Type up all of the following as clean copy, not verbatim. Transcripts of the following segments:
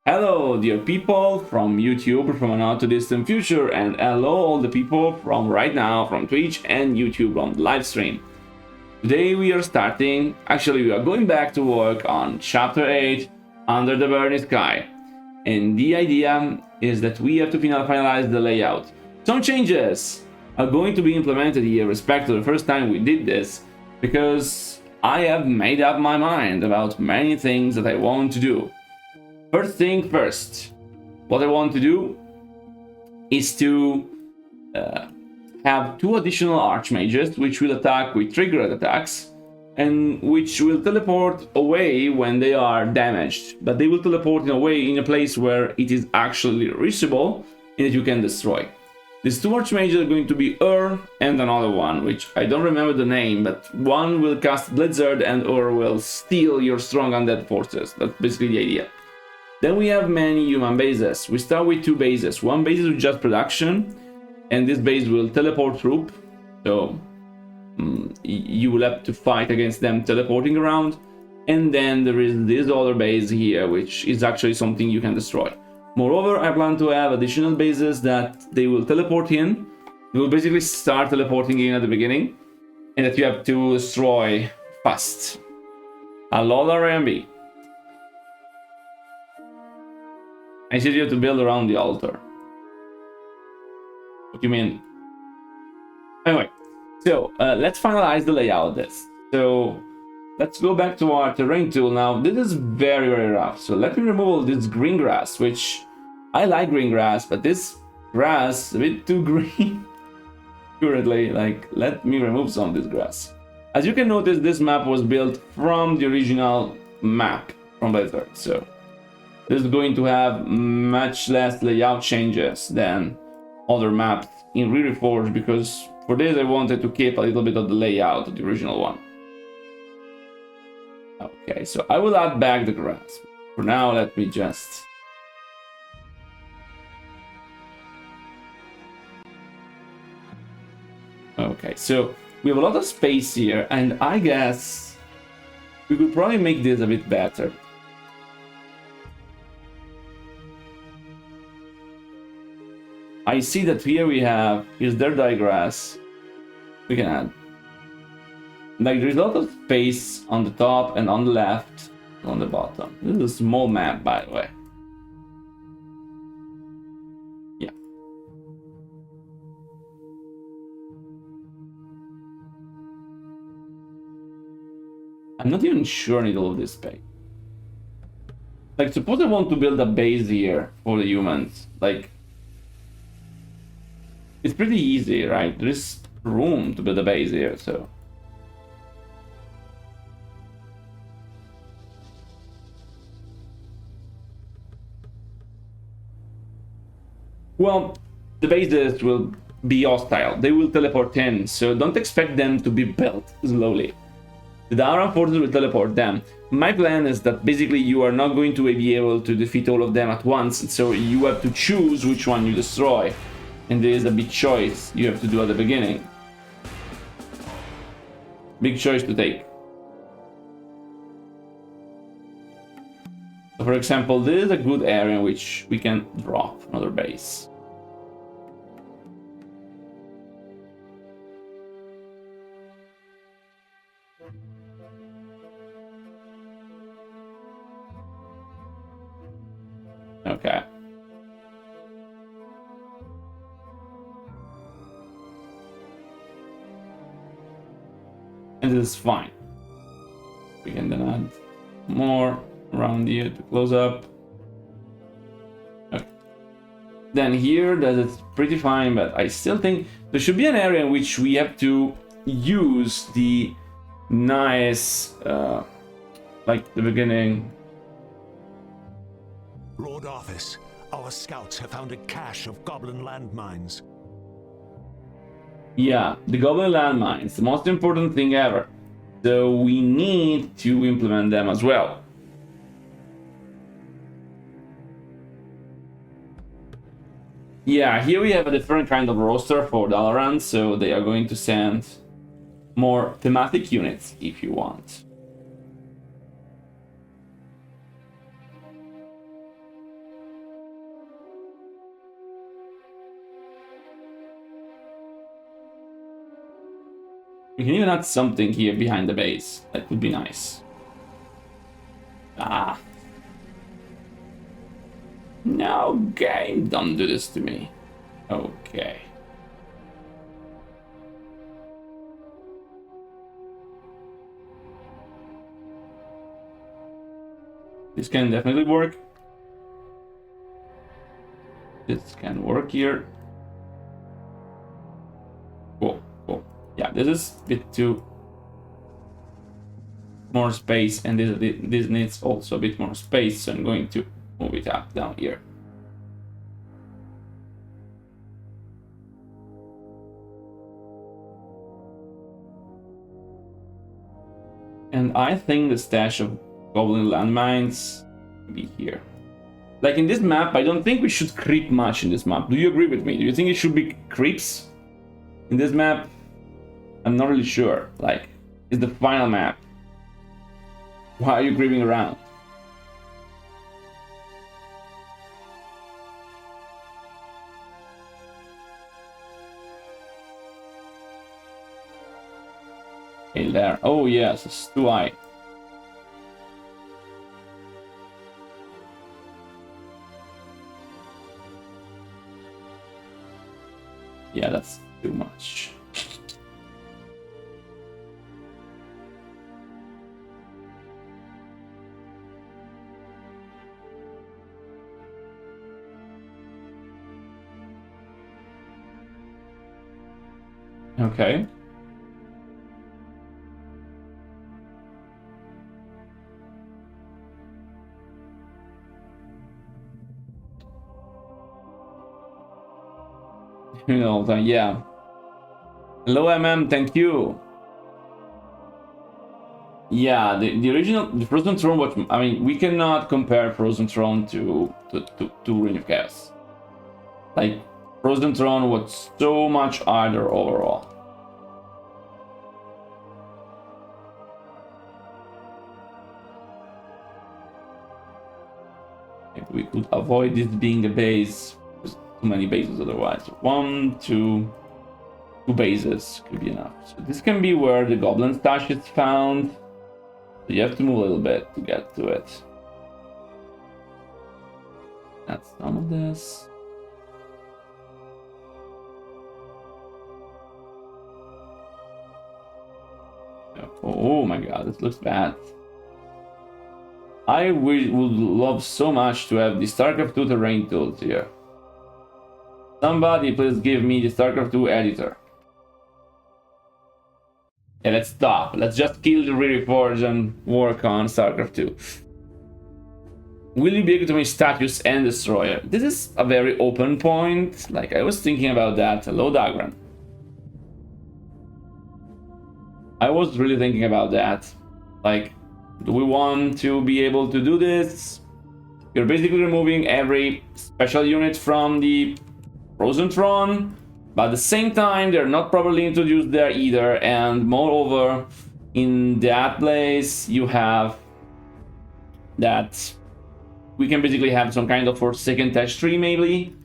Hello, dear people from YouTube from a not too distant future, and hello, all the people from right now from Twitch and YouTube on the live stream. Today we are we are going back to work on Chapter 8, Under the Burning Sky. And the idea is that we have to finalize the layout. Some changes are going to be implemented here, respect to the first time we did this, because I have made up my mind about many things that I want to do. First thing first, what I want to do is to have 2 additional archmages which will attack with triggered attacks and which will teleport away when they are damaged, but they will teleport in a place where it is actually reachable and that you can destroy. These 2 archmages are going to be and another one, which I don't remember the name, but one will cast Blizzard and will steal your strong undead forces. That's basically the idea. Then we have many human bases. We start with 2 bases. One base is with just production, and this base will teleport troop, so you will have to fight against them teleporting around. And then there is this other base here, which is actually something you can destroy. Moreover, I plan to have additional bases that they will teleport in. They will basically start teleporting in at the beginning, and that you have to destroy fast. A lot of RMB. I said you have to build around the altar. What do you mean? Anyway, so let's finalize the layout of this. So let's go back to our terrain tool now. This is very, very rough. So let me remove all this green grass, which I like green grass, but this grass is a bit too green currently. Like, let me remove some of this grass. As you can notice, this map was built from the original map from Blizzard. So this is going to have much less layout changes than other maps in Re-Reforged, because for this I wanted to keep a little bit of the layout of the original one. Okay, so I will add back the grass. For now, let me just... Okay, so we have a lot of space here, and I guess we could probably make this a bit better. I see that here we have, here's their digrass. We can add. Like, there's a lot of space on the top and on the left, on the bottom. This is a small map, by the way. Yeah. I'm not even sure I need all of this space. Like, suppose I want to build a base here for the humans. Like, it's pretty easy, right? There is room to build a base here, so... Well, the bases will be hostile. They will teleport in, so don't expect them to be built slowly. The Dauran forces will teleport them. My plan is that basically you are not going to be able to defeat all of them at once, so you have to choose which one you destroy. And there is a big choice you have to do at the beginning. Big choice to take. So for example, this is a good area in which we can drop another base. Okay. And this is fine. We can then add more around here to close up. Okay. Then here, that is pretty fine, but I still think there should be an area in which we have to use the nice, like the beginning. Lord Arthas, our scouts have found a cache of goblin landmines. Yeah, the goblin landmines, the most important thing ever. So we need to implement them as well. Yeah, here we have a different kind of roster for Dalaran, so they are going to send more thematic units if you want. We can even add something here behind the base. That would be nice. Ah. No, game, don't do this to me. Okay. This can definitely work. This can work here. Cool, cool. Yeah, this is a bit too more space, and this needs also a bit more space, so I'm going to move it up down here. And I think the stash of goblin landmines will be here. Like in this map, I don't think we should creep much in this map. Do you agree with me? Do you think it should be creeps in this map? I'm not really sure. Like, it's the final map. Why are you creeping around? Okay, there. Oh yes, it's too high. Yeah, that's too much. Okay. You know, yeah. Hello, MM, thank you. Yeah, the original, the Frozen Throne, what I mean, we cannot compare Frozen Throne to Reign of Chaos. Like, Frozen Throne was so much harder overall. If we could avoid this being a base, there's too many bases otherwise. One, two bases could be enough. So this can be where the goblin stash is found. So you have to move a little bit to get to it. That's some of this. Oh my god, this looks bad. I would love so much to have the StarCraft 2 terrain tools here. Somebody please give me the StarCraft 2 editor. Yeah, let's stop. Let's just kill the Re-Reforged and work on StarCraft 2. Will you be able to make status and destroyer? This is a very open point. Like, I was thinking about that. Hello, Dagran. I was really thinking about that. Like, do we want to be able to do this? You're basically removing every special unit from the Frozen Throne, but at the same time, they're not properly introduced there either. And moreover, in that place, you have that we can basically have some kind of Forsaken Tech tree, maybe.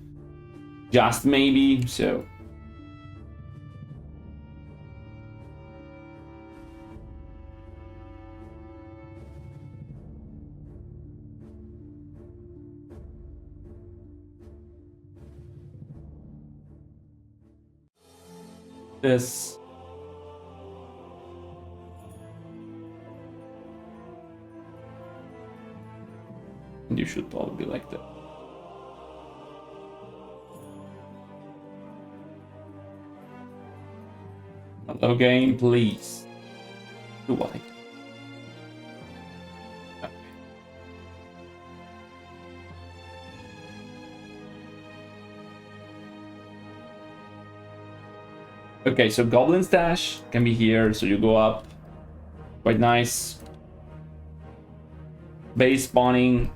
Just maybe, so. This. You should probably like that. Hello, game, please. Do what I can. Okay, so Goblin Stash can be here, so you go up. Quite nice. Base spawning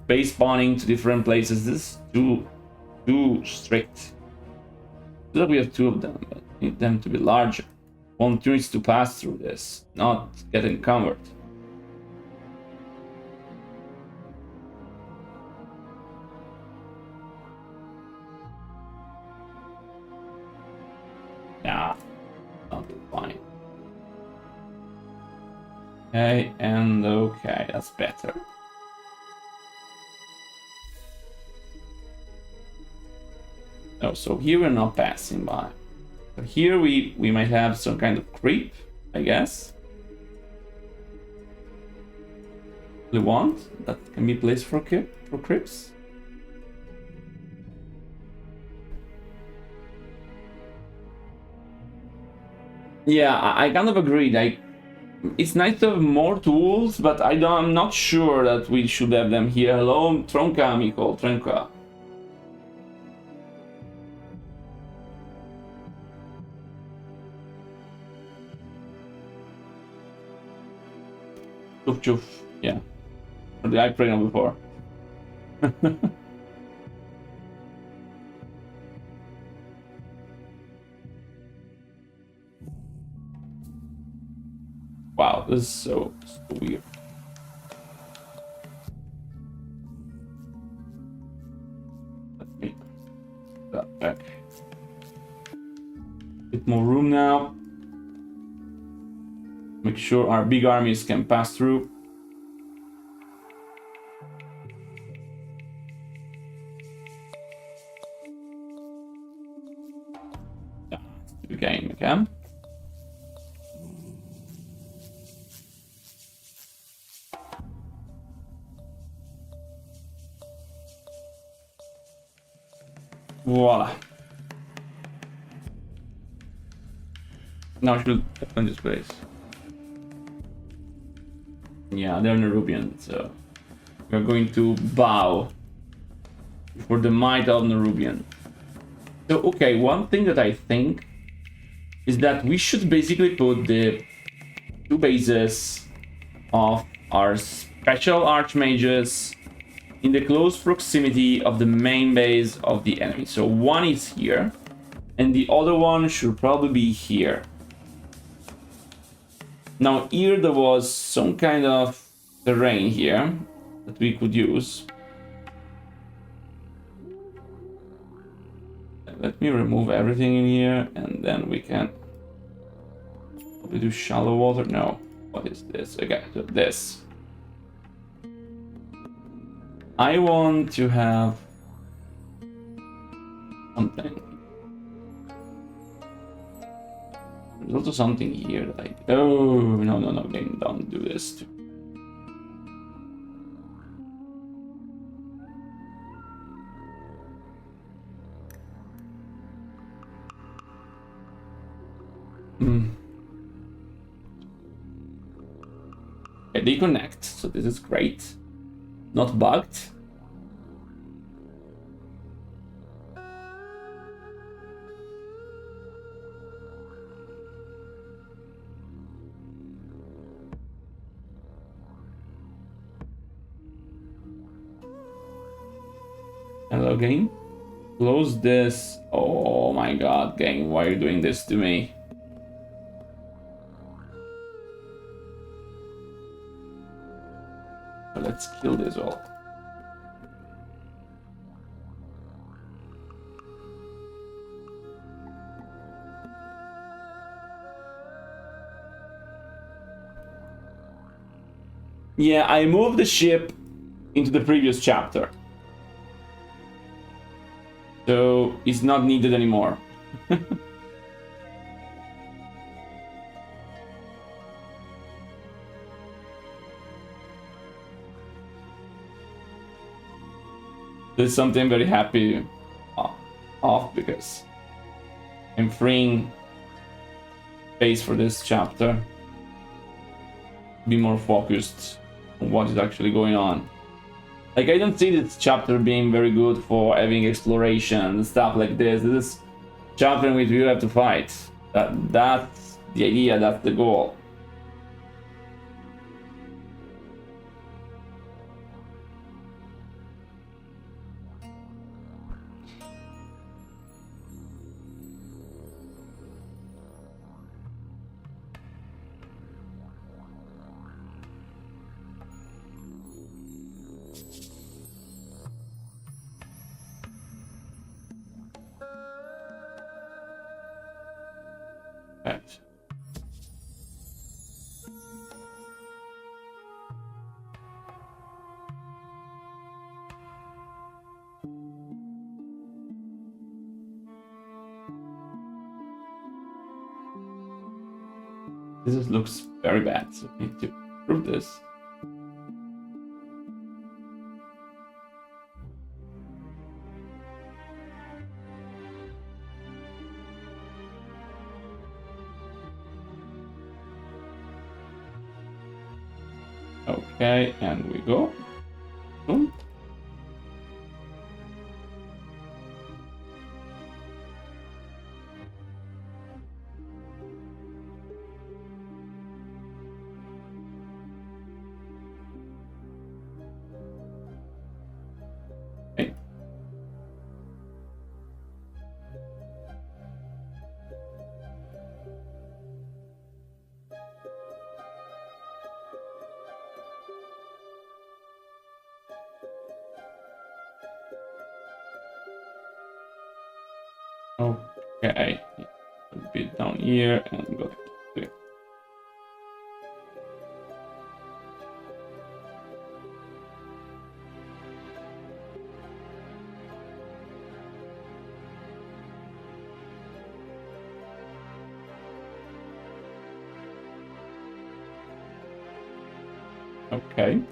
to different places. This is too strict. So we have two of them, but need them to be larger. Want units to pass through this, not get encumbered. Yeah, that'll be fine. Okay, and okay, that's better. Oh, so here we're not passing by. But here we might have some kind of creep, I guess. We want that can be placed for creeps. Yeah, I kind of agree. Like, it's nice to have more tools, but I'm not sure that we should have them here. Hello, Tronka, amico, Tronka. Choof choof. Yeah. Or did I pray on before? Wow, this is so weird. Let me put that back. Bit more room now. Make sure our big armies can pass through. Yeah, game again. Voila. Now I should open this place. Yeah, they're Nerubian, so we're going to bow for the might of Nerubian. So, okay, one thing that I think is that we should basically put the 2 bases of our special archmages in the close proximity of the main base of the enemy. So one is here, and the other one should probably be here. Now here there was some kind of terrain here that we could use. Let me remove everything in here, and then we can probably do shallow water. No, what is this? Okay, so this. I want to have something. There's also something here that I... Oh, no, game, don't do this. Okay, they connect, so this is great. Not bugged. Hello, game. Close this. Oh my god, game, why are you doing this to me? Let's kill this all. Yeah, I moved the ship into the previous chapter. So it's not needed anymore. There's something very happy off because I'm freeing space for this chapter. Be more focused on what is actually going on. Like, I don't see this chapter being very good for having exploration and stuff like this. This is a chapter in which you have to fight. That's the idea, that's the goal. Right. This just looks very bad, so I need to improve this. Okay, and we go. Boom. Okay. Okay, a bit down here and go there. Okay.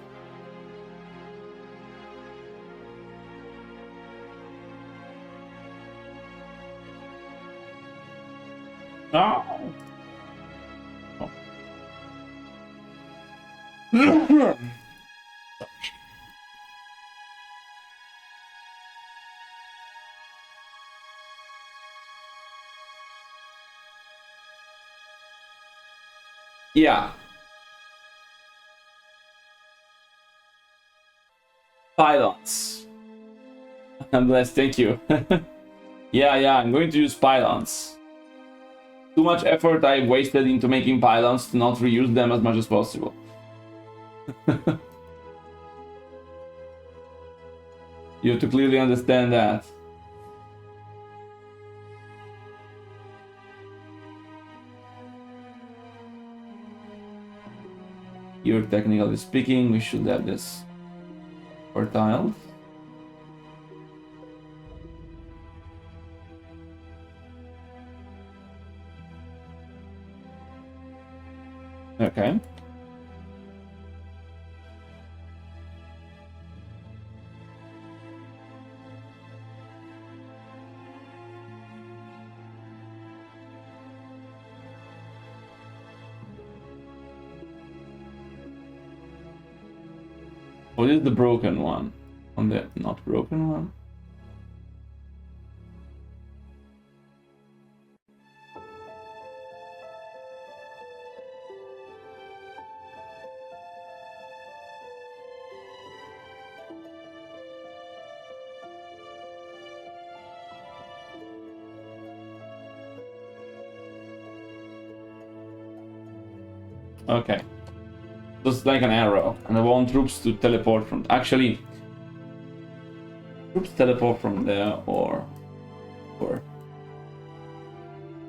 Oh. Oh. Yeah. Pylons. I'm blessed, thank you. Yeah, I'm going to use pylons. Too much effort I wasted into making pylons to not reuse them as much as possible. You have to clearly understand that. Here, technically speaking, we should have this for tiles. Okay. What is the broken one? On the not broken one? Okay. Just like an arrow, and I want troops to teleport from. Actually, troops teleport from there, or.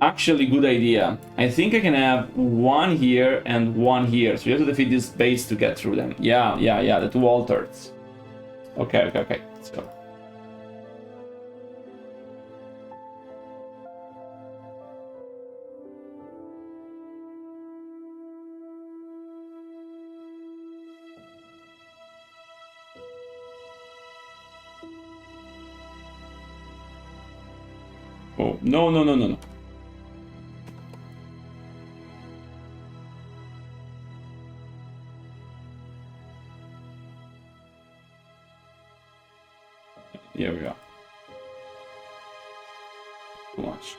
Actually, good idea. I think I can have one here and one here, so you have to defeat this base to get through them. Yeah, the two altars. Okay. Let's go. Oh, no. Here we are. Too much.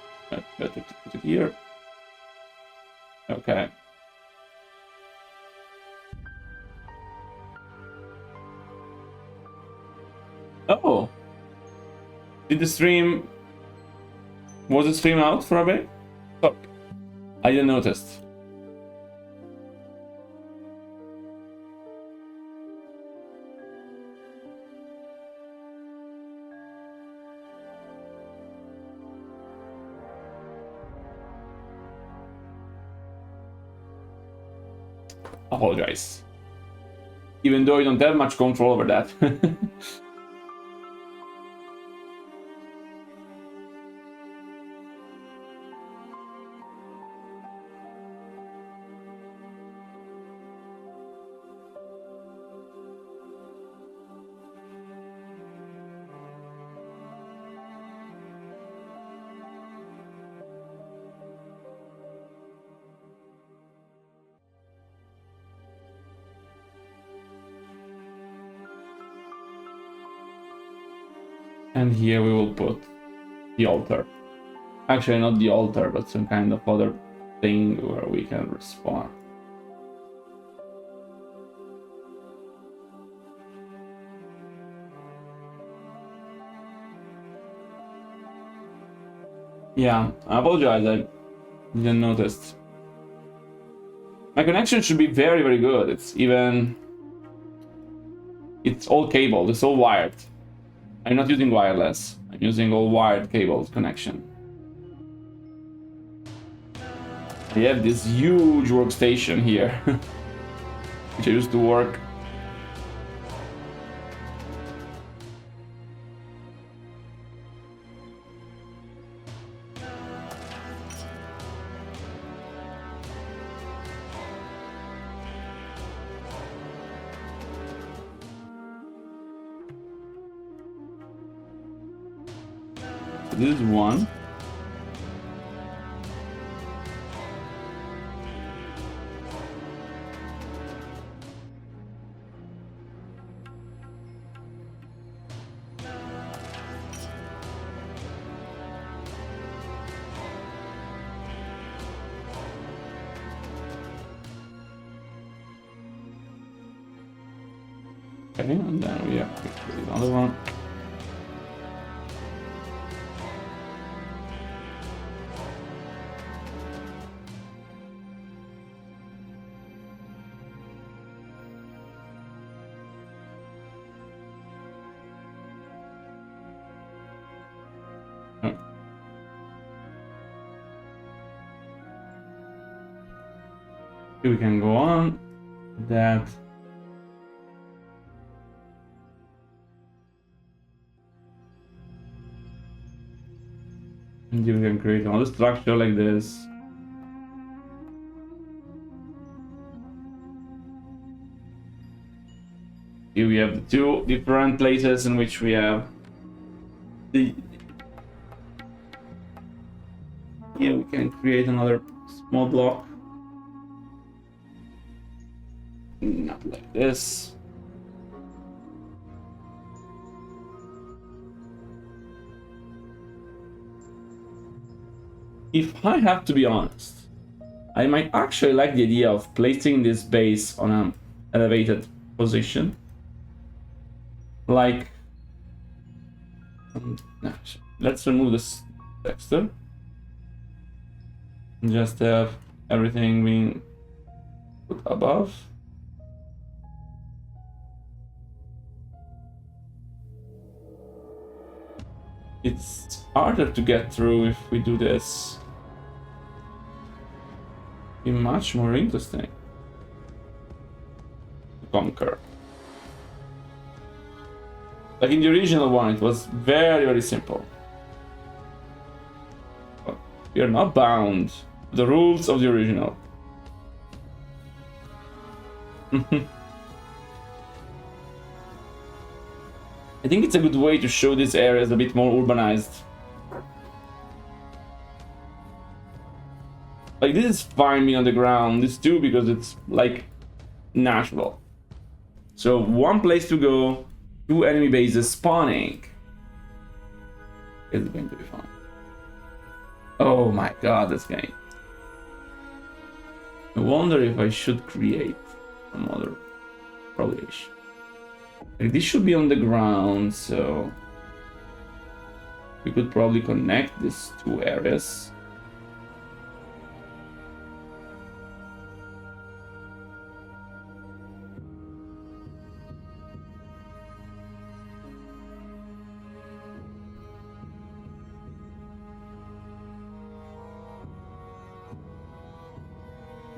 Better to put it here. Okay. Oh! Did the stream... Was the stream out for a bit? Oh, I didn't notice. Apologize. Even though I don't have much control over that. And here we will put the altar. Actually, not the altar, but some kind of other thing where we can respawn. Yeah, I apologize, I didn't notice. My connection should be very, very good. It's all cable, it's all wired. I'm not using wireless, I'm using all wired cables connection. I have this huge workstation here, which I used to work. So this is one. Okay, and then we have another one. Oh. Here we can go on that. And you can create another structure like this. Here we have the two different places in which we have the... Here we can create another small block. Not like this. If I have to be honest, I might actually like the idea of placing this base on an elevated position. Like, let's remove this texture. Just have everything being put above. It's harder to get through if we do this. Be much more interesting to conquer. Like in the original one, it was very, very simple. But we are not bound to the rules of the original. I think it's a good way to show these areas a bit more urbanized. Like, this is fine being on the ground, this too, because it's like natural. So one place to go, two enemy bases spawning. It's going to be fun. Oh my god, this game. I wonder if I should create some other probation. Like, this should be on the ground, so we could probably connect these two areas.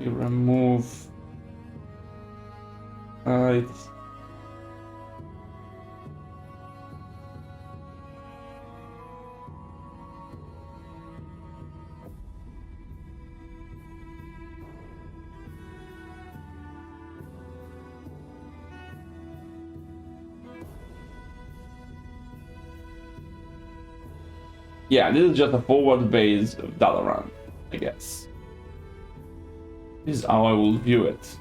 We remove it's yeah, this is just a forward base of Dalaran, I guess. This is how I will view it.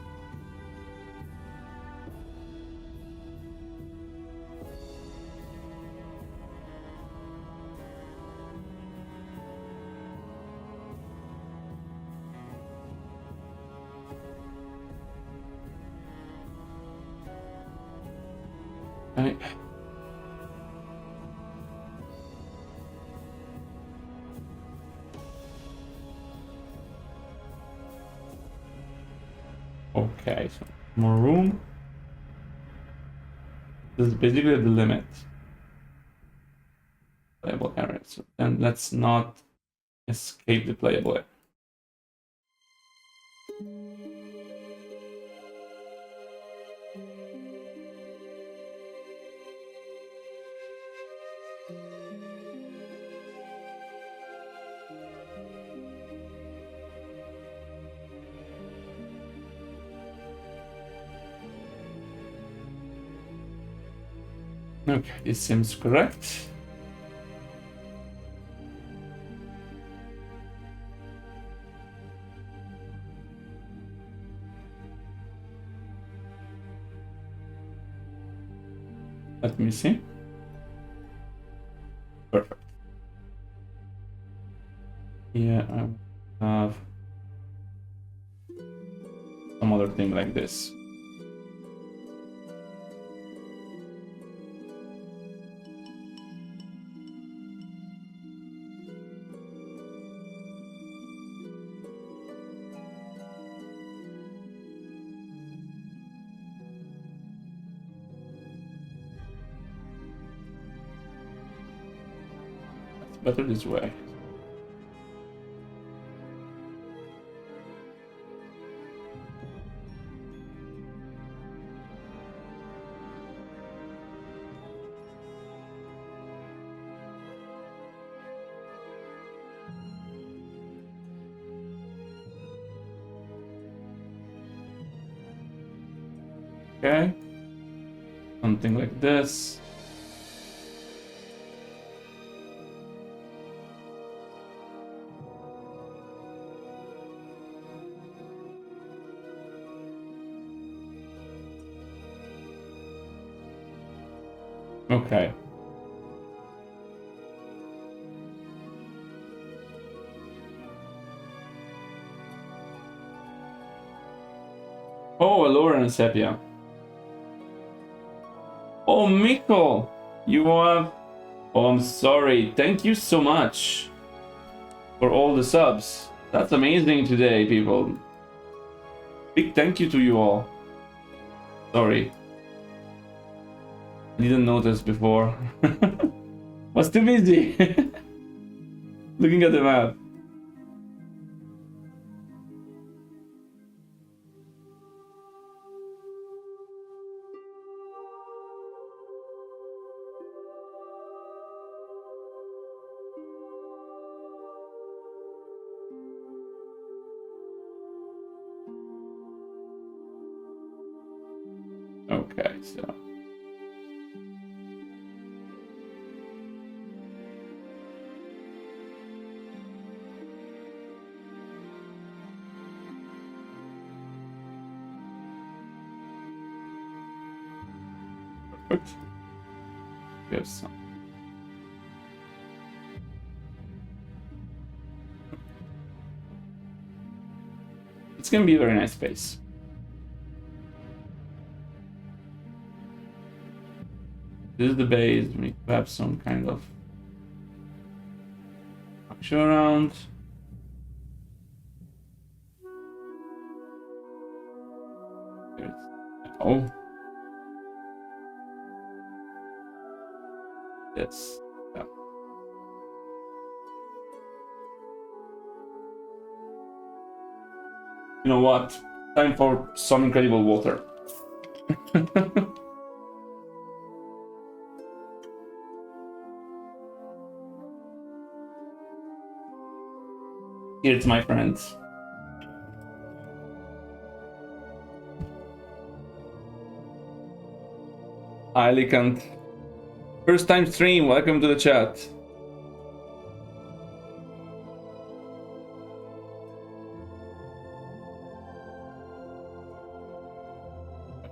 Okay. Okay, so more room. This is basically the limit. Playable area. So then let's not escape the playable area. Okay, this seems correct. Let me see. Perfect. Yeah, I will have some other thing like this. Better this way. Okay. Something like this. Okay. Oh, Allura and Sepia. Oh, Mikko! You have... Oh, I'm sorry. Thank you so much for all the subs. That's amazing today, people. Big thank you to you all. Sorry. Didn't notice before. Was too busy looking at the map. Okay, so perfect. We have some. It's gonna be a very nice space. This is the base. We have some kind of structure around. Oh. Yes. Yeah. You know what? Time for some incredible water. Here's my friends. Hi, Alicant. First time stream, welcome to the chat.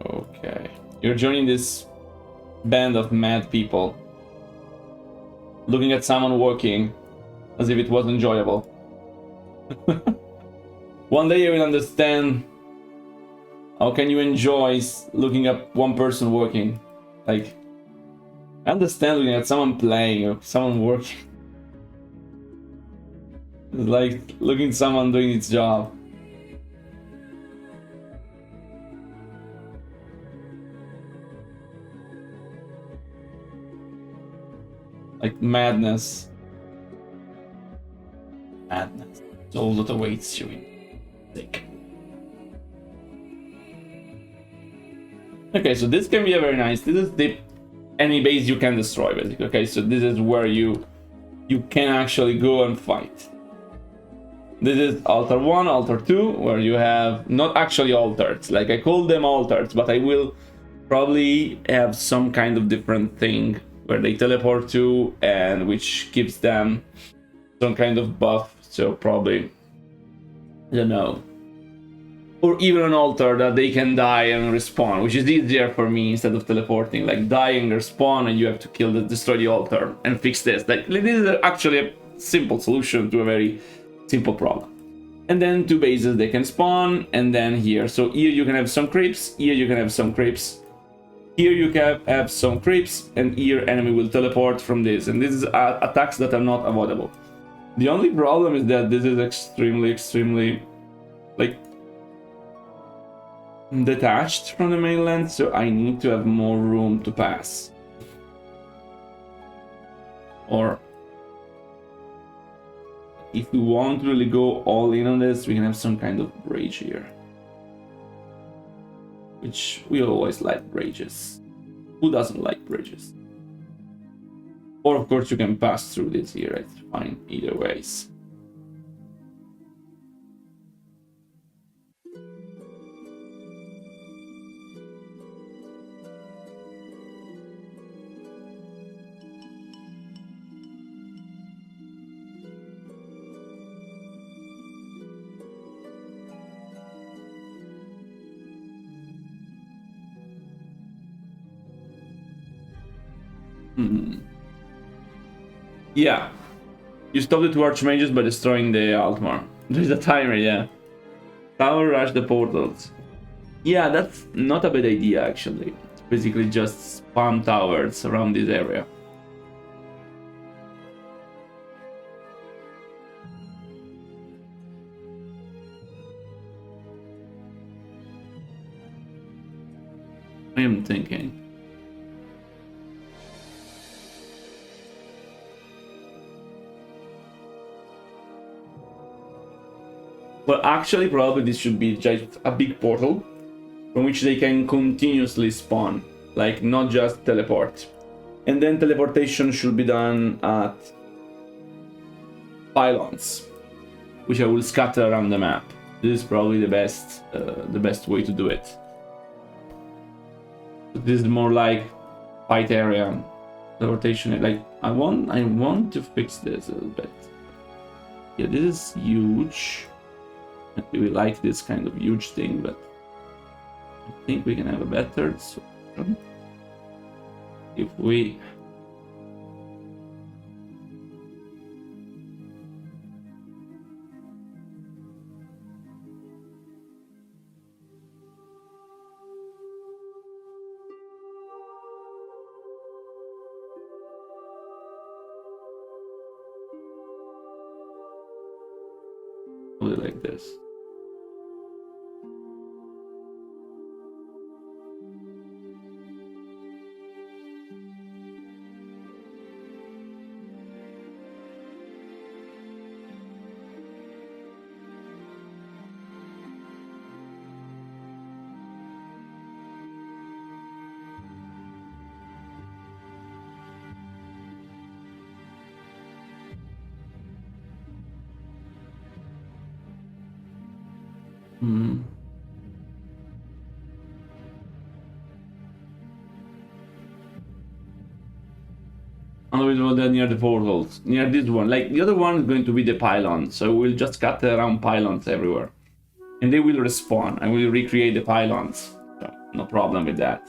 Okay. You're joining this band of mad people. Looking at someone working as if it was enjoyable. One day you will understand how can you enjoy looking at one person working. Like, I understand looking at someone playing or someone working. It's like looking at someone doing its job. Like madness. Madness. It's all that awaits you in sick. Okay, so this can be a very nice. This is the any base you can destroy, basically. Okay, so this is where you can actually go and fight. This is altar 1, altar 2, where you have not actually altars. Like I call them altars, but I will probably have some kind of different thing where they teleport to and which gives them some kind of buff. So probably, I don't know. Or even an altar that they can die and respawn, which is easier for me instead of teleporting. Like dying, respawn, and you have to destroy the altar and fix this. Like this is actually a simple solution to a very simple problem. And then 2 bases they can spawn, and then here. So here you can have some creeps, here you can have some creeps. Here you can have some creeps, and here enemy will teleport from this. And this is attacks that are not avoidable. The only problem is that this is extremely like detached from the mainland, so I need to have more room to pass. Or if we want to really go all in on this, we can have some kind of bridge here. Which we always like bridges. Who doesn't like bridges? Or of course you can pass through this here, it's fine either ways. Yeah. You stop the 2 archmages by destroying the Altmar. There's a timer, yeah. Tower rush the portals. Yeah, that's not a bad idea actually. It's basically just spam towers around this area. I am thinking. Well, actually, probably this should be just a big portal from which they can continuously spawn, like not just teleport. And then teleportation should be done at pylons, which I will scatter around the map. This is probably the best way to do it. This is more like fight area teleportation. Like I want to fix this a little bit. Yeah, this is huge. We like this kind of huge thing, but I think we can have a better solution if we do it like this. Unavoidable there near the portals, near this one. Like the other one is going to be the pylon, so we'll just scatter around pylons everywhere, and they will respawn. I will recreate the pylons, so no problem with that.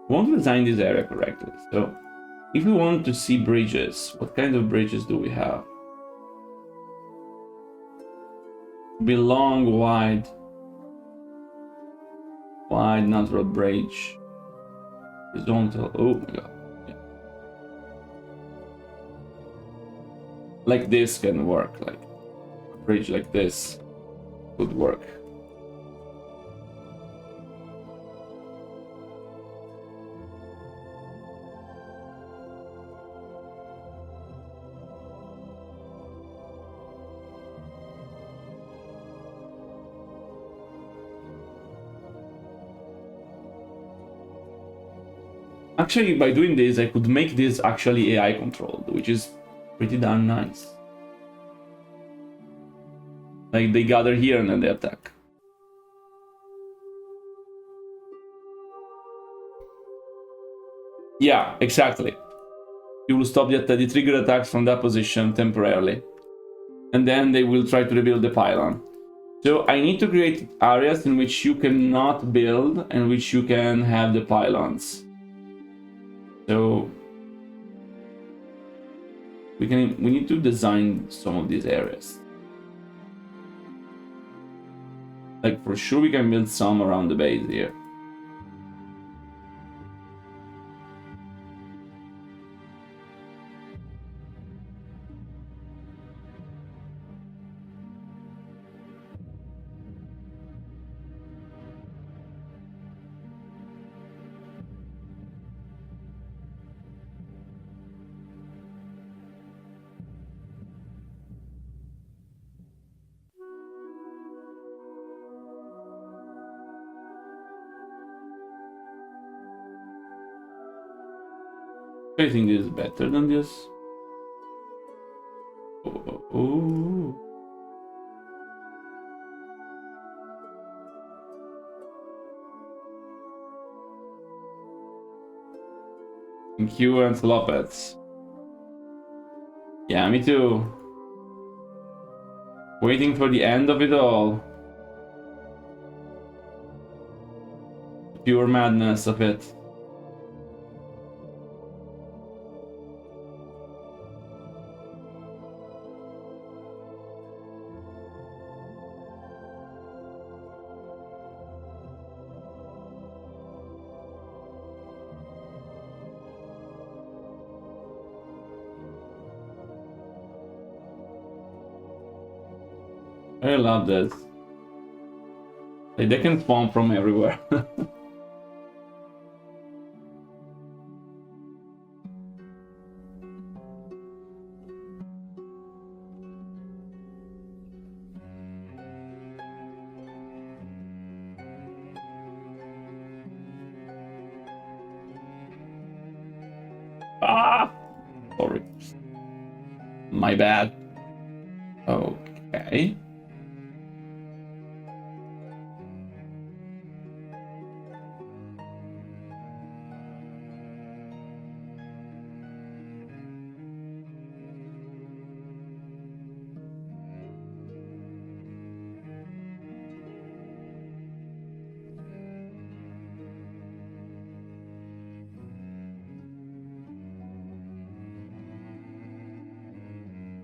We want to design this area correctly. So if we want to see bridges, what kind of bridges do we have? Be long, wide. Wide, natural bridge. Horizontal. Oh my god. Yeah. Like this can work. Like a bridge like this would work. Actually, by doing this, I could make this actually AI controlled, which is pretty darn nice. Like, they gather here and then they attack. Yeah, exactly. You will stop the trigger attacks from that position temporarily. And then they will try to rebuild the pylon. So I need to create areas in which you cannot build and which you can have the pylons. So we need to design some of these areas. Like for sure we can build some around the base here. I think this is better than this. Oh. Thank you, and Lopez. Yeah, me too. Waiting for the end of it all. Pure madness of it. I love this. Like, they can spawn from everywhere. Ah! Sorry. My bad. Okay.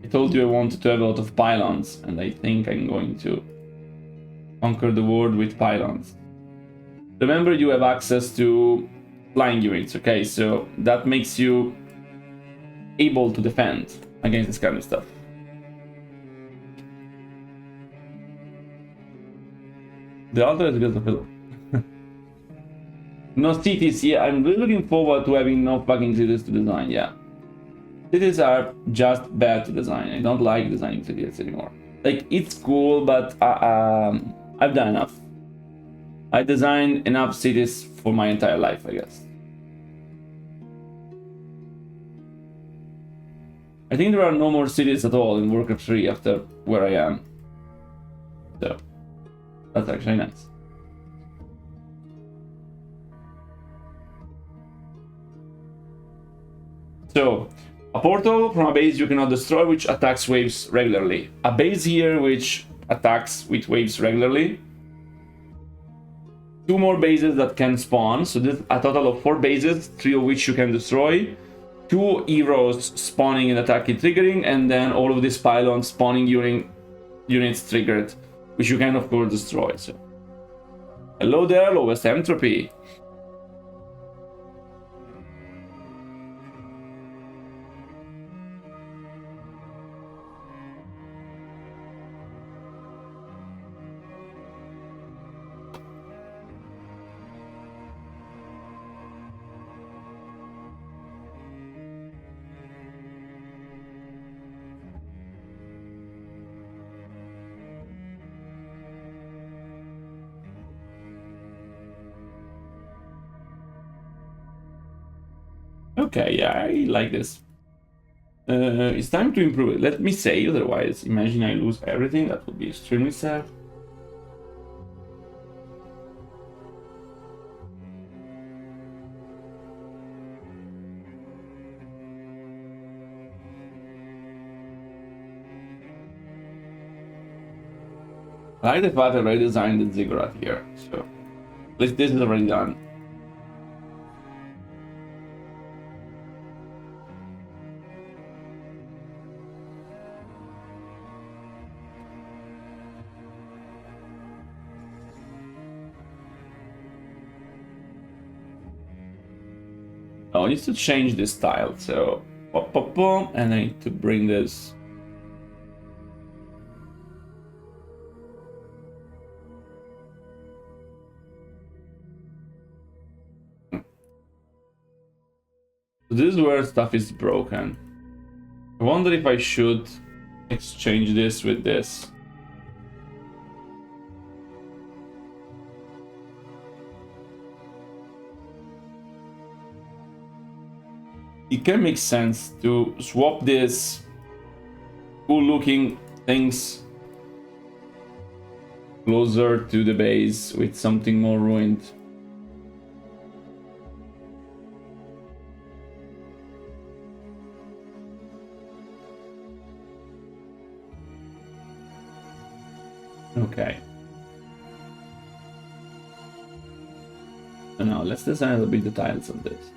I told you I wanted to have a lot of pylons, and I think I'm going to conquer the world with pylons. Remember, you have access to flying units, okay? So that makes you able to defend against this kind of stuff. The other is just a pillow. No cities, yeah, I'm really looking forward to having no fucking cities to design, yeah. Cities are just bad to design. I don't like designing cities anymore. Like, it's cool, but I've done enough. I designed enough cities for my entire life, I guess. I think there are no more cities at all in Warcraft 3 after where I am. So, that's actually nice. So, a portal from a base you cannot destroy, which attacks waves regularly. A base here which attacks with waves regularly. 2 more bases that can spawn, so this is a total of 4 bases, 3 of which you can destroy. 2 heroes spawning and attacking triggering, and then all of these pylons spawning during units triggered. which you can of course destroy. So, hello there, lowest entropy. Okay, yeah, I like this. It's time to improve it. Let me say, otherwise, imagine I lose everything. That would be extremely sad. I like the fact I already designed the ziggurat here, so at least this is already done. Oh, I need to change this style, so pop, pop, pop, and I need to bring this. So this is where stuff is broken. I wonder if I should exchange this with this. It can make sense to swap this cool looking things closer to the base with something more ruined. Okay. So now let's design a little bit the tiles of this.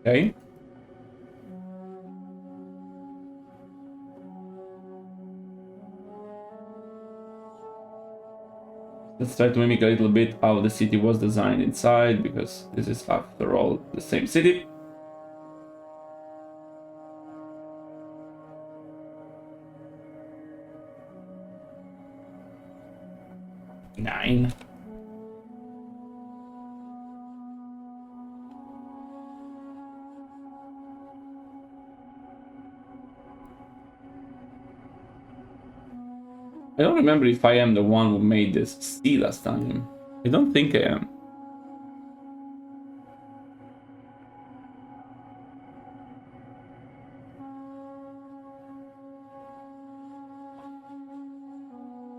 Okay. Let's try to mimic a little bit how the city was designed inside, because this is after all the same city. Nine. I don't remember if I am the one who made this C last time. I don't think I am.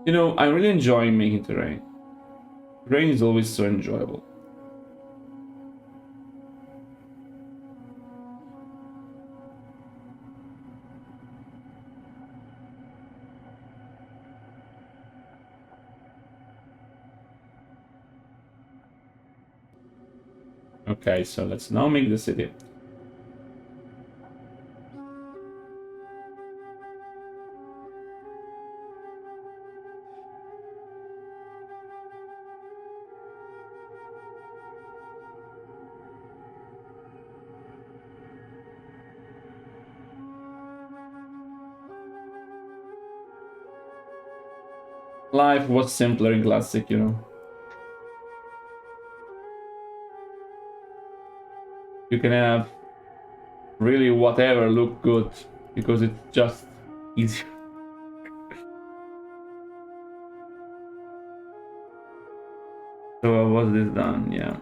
You know, I really enjoy making terrain. Terrain is always so enjoyable. Okay, so let's now make the city. Life was simpler in Classic, you know. You can have really whatever look good because it's just easier. So how was this done? Yeah.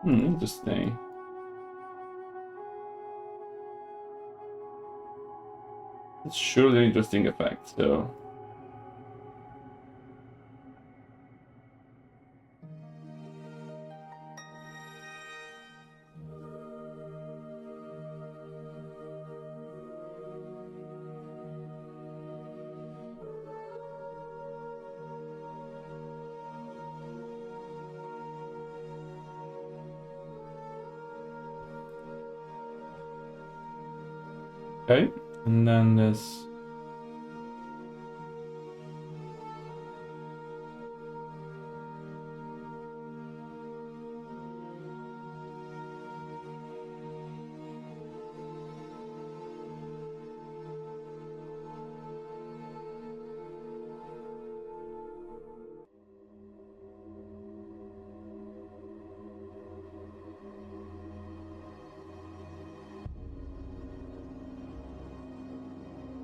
Interesting. It's surely an interesting effect, so... Okay, and then this...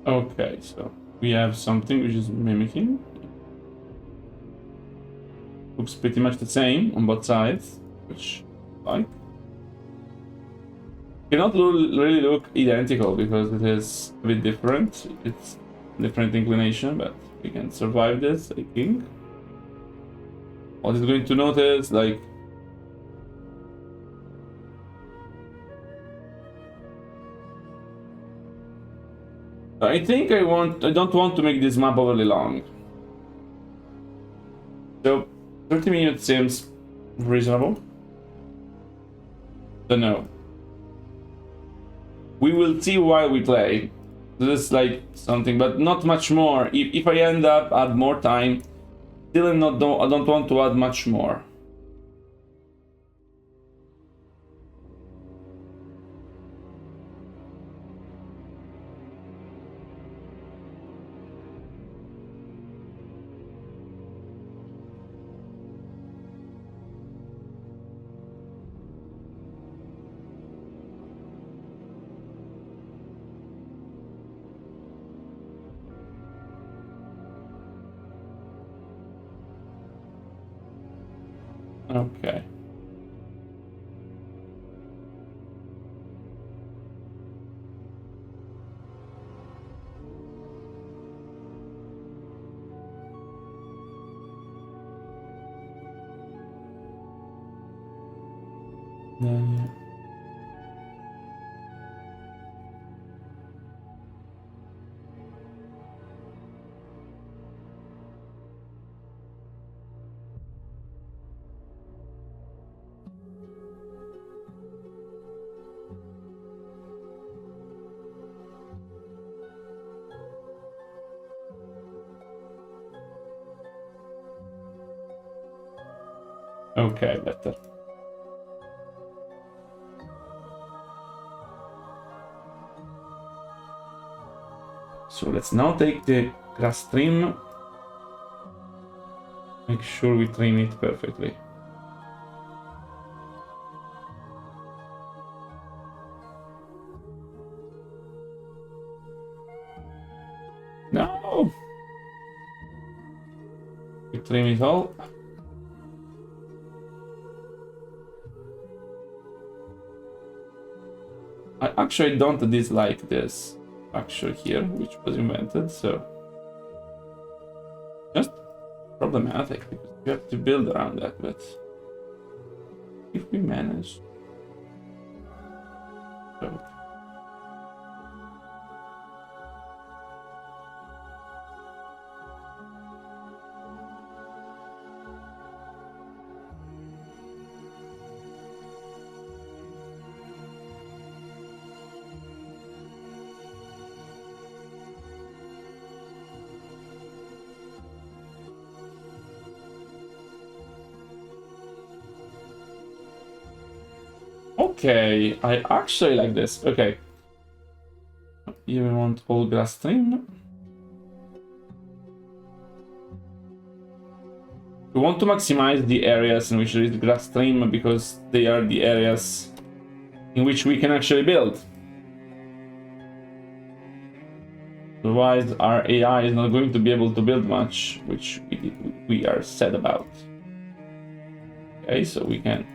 Okay, so we have something which is mimicking. Looks pretty much the same on both sides, which I like. Cannot really look identical because it is a bit different. It's different inclination, but we can survive this, I think. What is going to notice, like... I think I don't want to make this map overly long. So 30 minutes seems reasonable. Don't know. We will see while we play. This is like something, but not much more. If I end up add more time, still I don't want to add much more. Okay. Yeah. Okay, better. So let's now take the grass trim. Make sure we trim it perfectly. No! We trim it all. I actually don't dislike this structure here, which was invented, so just problematic because you have to build around that, but if we manage. So. Okay, I actually like this. Okay. You want all grass trim. We want to maximize the areas in which there is grass trim because they are the areas in which we can actually build. Otherwise, our AI is not going to be able to build much, which we are sad about. Okay, so we can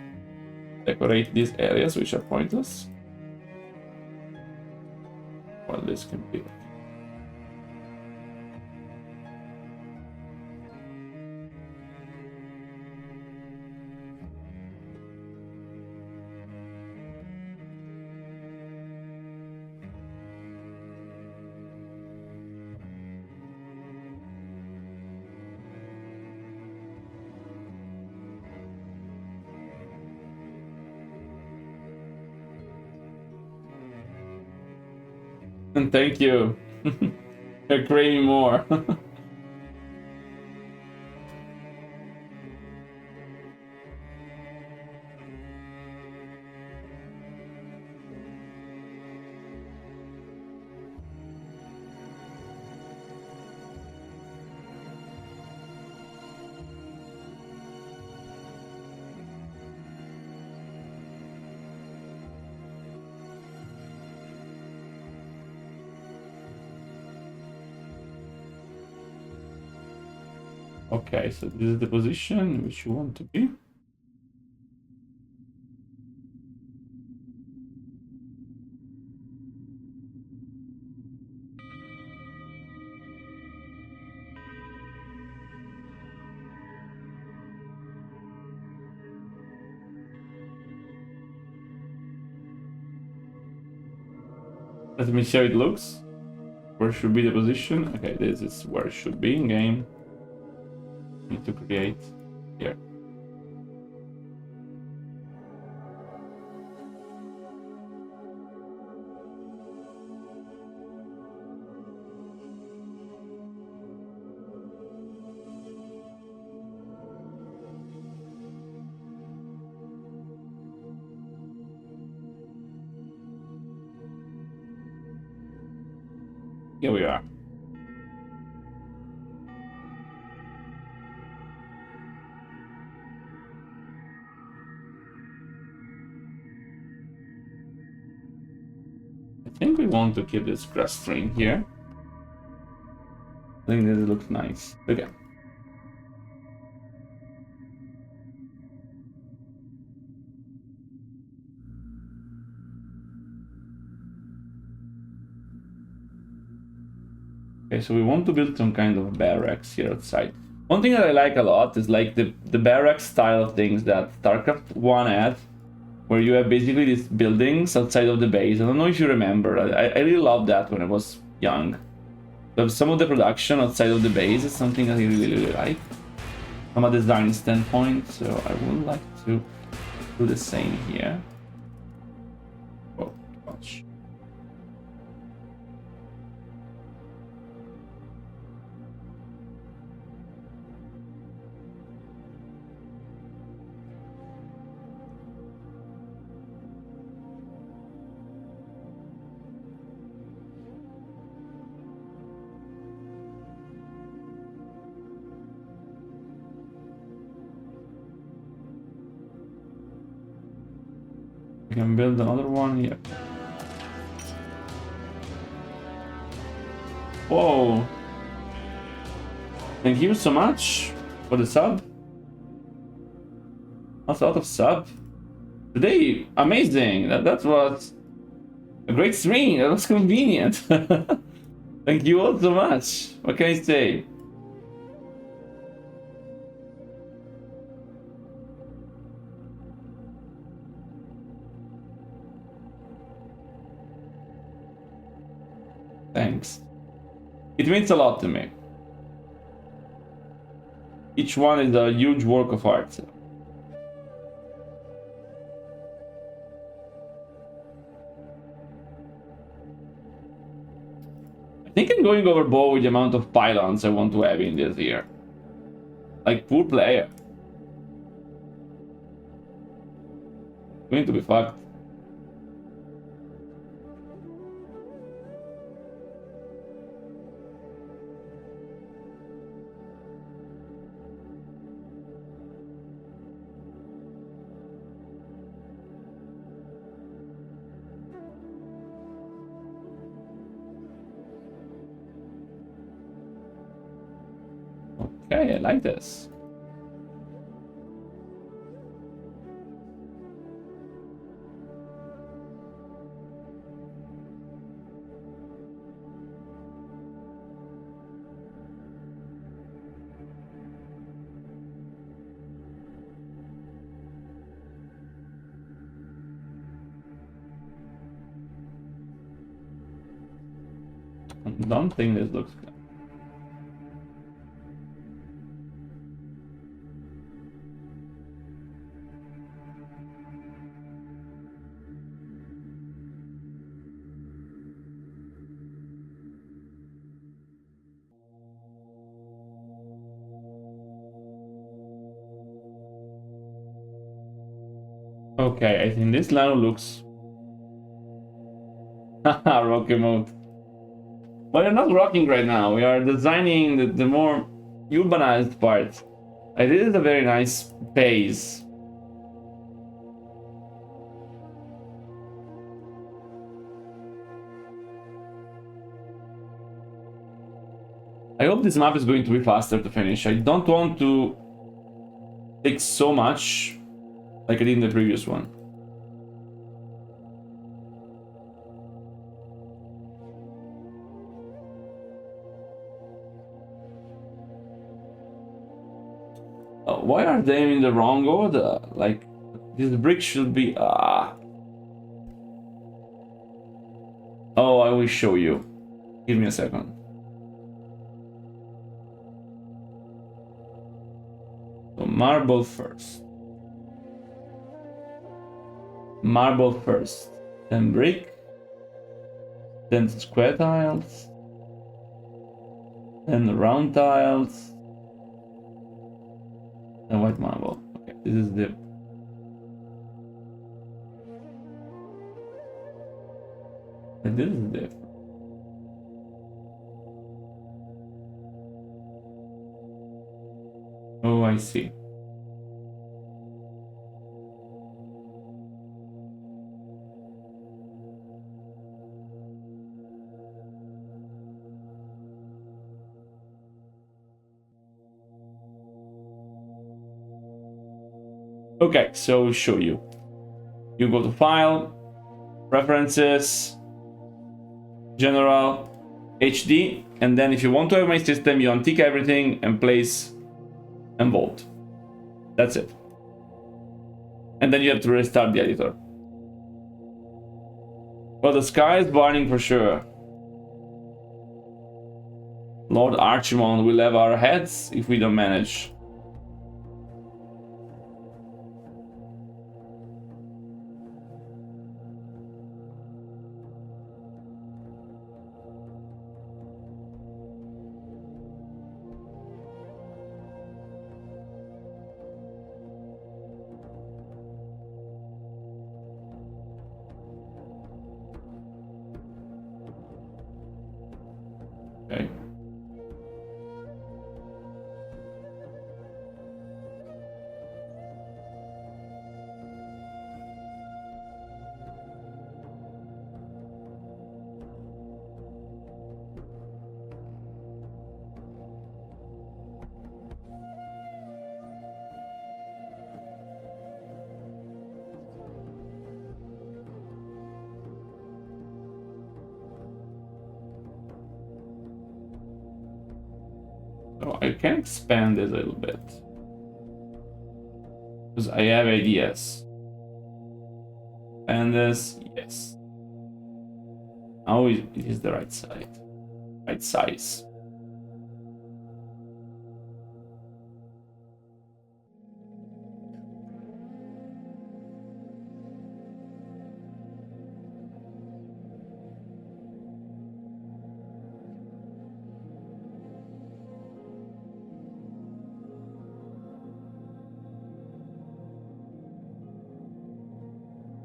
decorate these areas which are pointless. Well, this can be And thank you. You're craving more. Okay, so this is the position which you want to be. Let me see how it looks. Where should be the position? Okay, this is where it should be in game. Need to create here. Here we are. I think we want to keep this grass string here. I think this looks nice. Okay. Okay, so we want to build some kind of barracks here outside. One thing that I like a lot is like the barracks style of things that StarCraft 1 had, where you have basically these buildings outside of the base. I don't know if you remember. I really loved that when I was young. But some of the production outside of the base is something that I really like from a design standpoint. So I would like to do the same here. Oh gosh. We can build another one here. Whoa. Thank you so much for the sub. That's a lot of sub. Today, amazing. That was a great stream. That was convenient. Thank you all so much. What can I say? Thanks. It means a lot to me. Each one is a huge work of art. I think I'm going overboard with the amount of pylons I want to have in this year. Like, poor player. Going to be fucked. Okay, I like this. I don't think this looks good. Okay, I think this land looks... Haha, rocky mode. But we're not rocking right now. We are designing the more urbanized part. This is a very nice base. I hope this map is going to be faster to finish. I don't want to take so much like I did in the previous one. Why are they in the wrong order? Like, this brick should be... Oh, I will show you. Give me a second. So marble first. Marble first. Then brick. Then square tiles. Then round tiles. And white marble. Okay, this is the... And this is the... Oh, I see. Okay, so I'll show you. You go to File, Preferences, General, HD, and then if you want to have my system, you untick everything and place and Vault. That's it. And then you have to restart the editor. Well, the sky is burning for sure. Lord Archimond will have our heads if we don't manage. Okay. So I can expand this a little bit. Because I have ideas. And this, yes. Now it is the right side. Right size.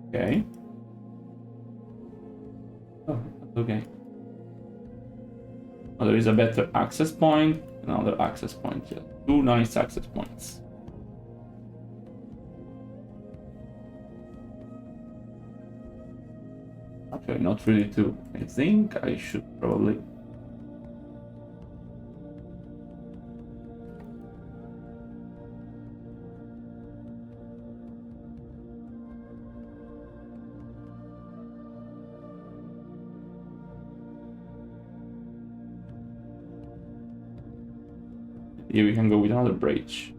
Okay. Oh, that's okay. Oh, there is a better access point, another access point here. Two nice access points. Actually, not really two. I think I should probably... Here we can go with another bridge.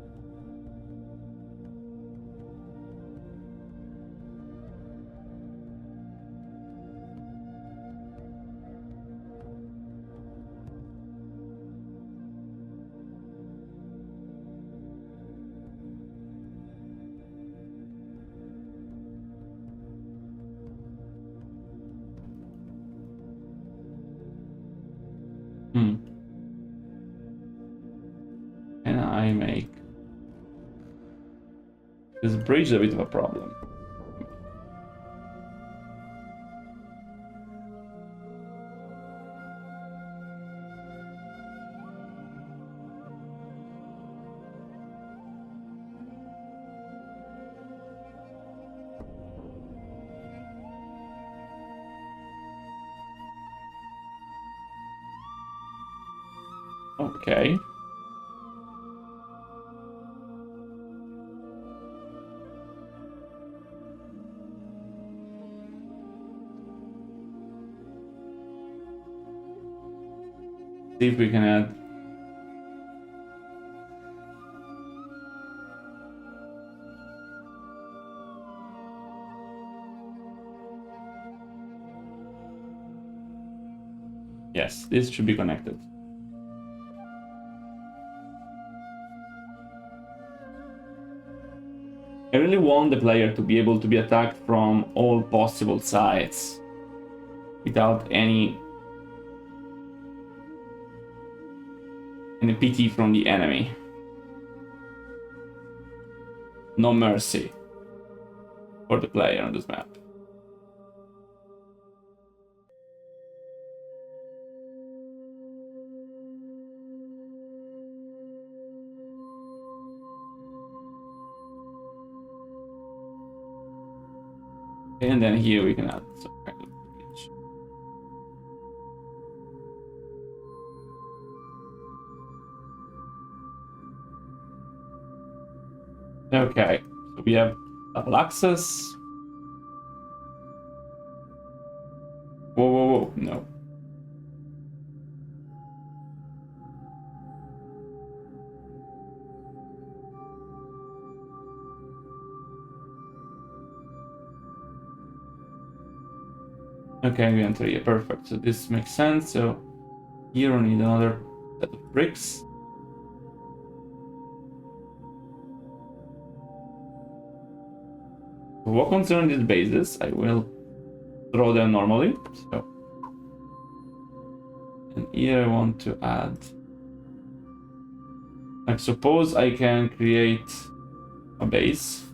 Can I make this bridge a bit of a problem? Okay. See if we can add. Yes, this should be connected. I really want the player to be able to be attacked from all possible sides without any pity from the enemy. No mercy for the player on this map. And then here we can add some kind of bridge. Okay, so we have double access. Whoa, whoa, whoa, no. Okay, we enter here, perfect. So this makes sense. So here we need another set of bricks. For what concerns these bases, I will draw them normally. So, and here I want to add. Like, suppose I can create a base.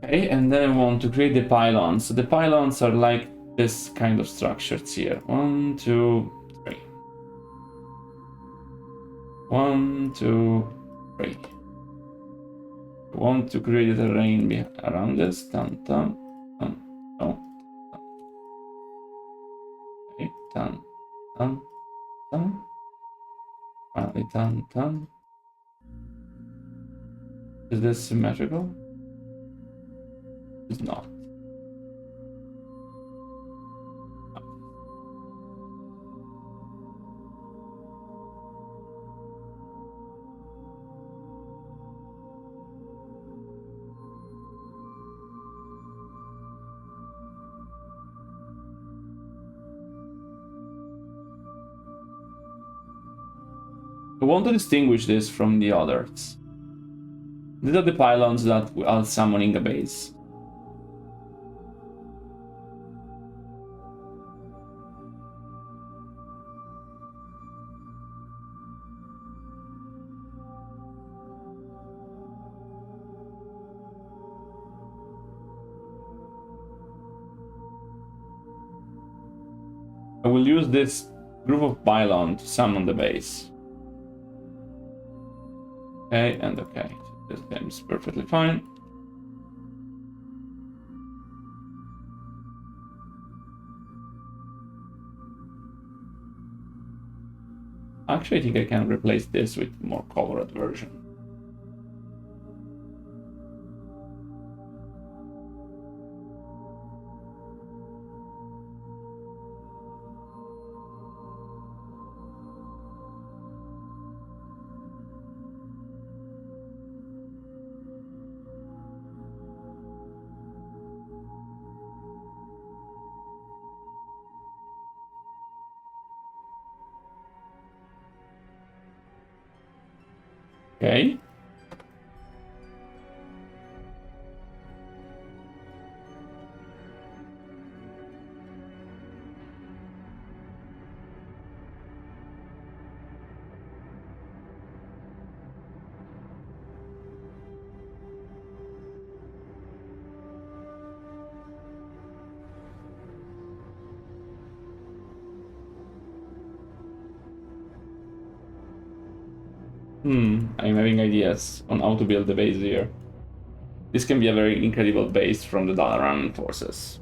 Okay, and then I want to create the pylons. So the pylons are like this kind of structures here. 1, 2, 3. 1, 2, 3. I want to create a terrain around this. Dun, dun, dun, dun, dun. Okay, dun, dun, dun. Finally, dun, dun. Is this symmetrical? It's not. I want to distinguish this from the others. These are the pylons that are summoning a base. I will use this group of pylon to summon the base. Okay, and okay. This game is perfectly fine. Actually, I think I can replace this with more colored version. Okay. I'm having ideas on how to build the base here. This can be a very incredible base from the Dalaran forces.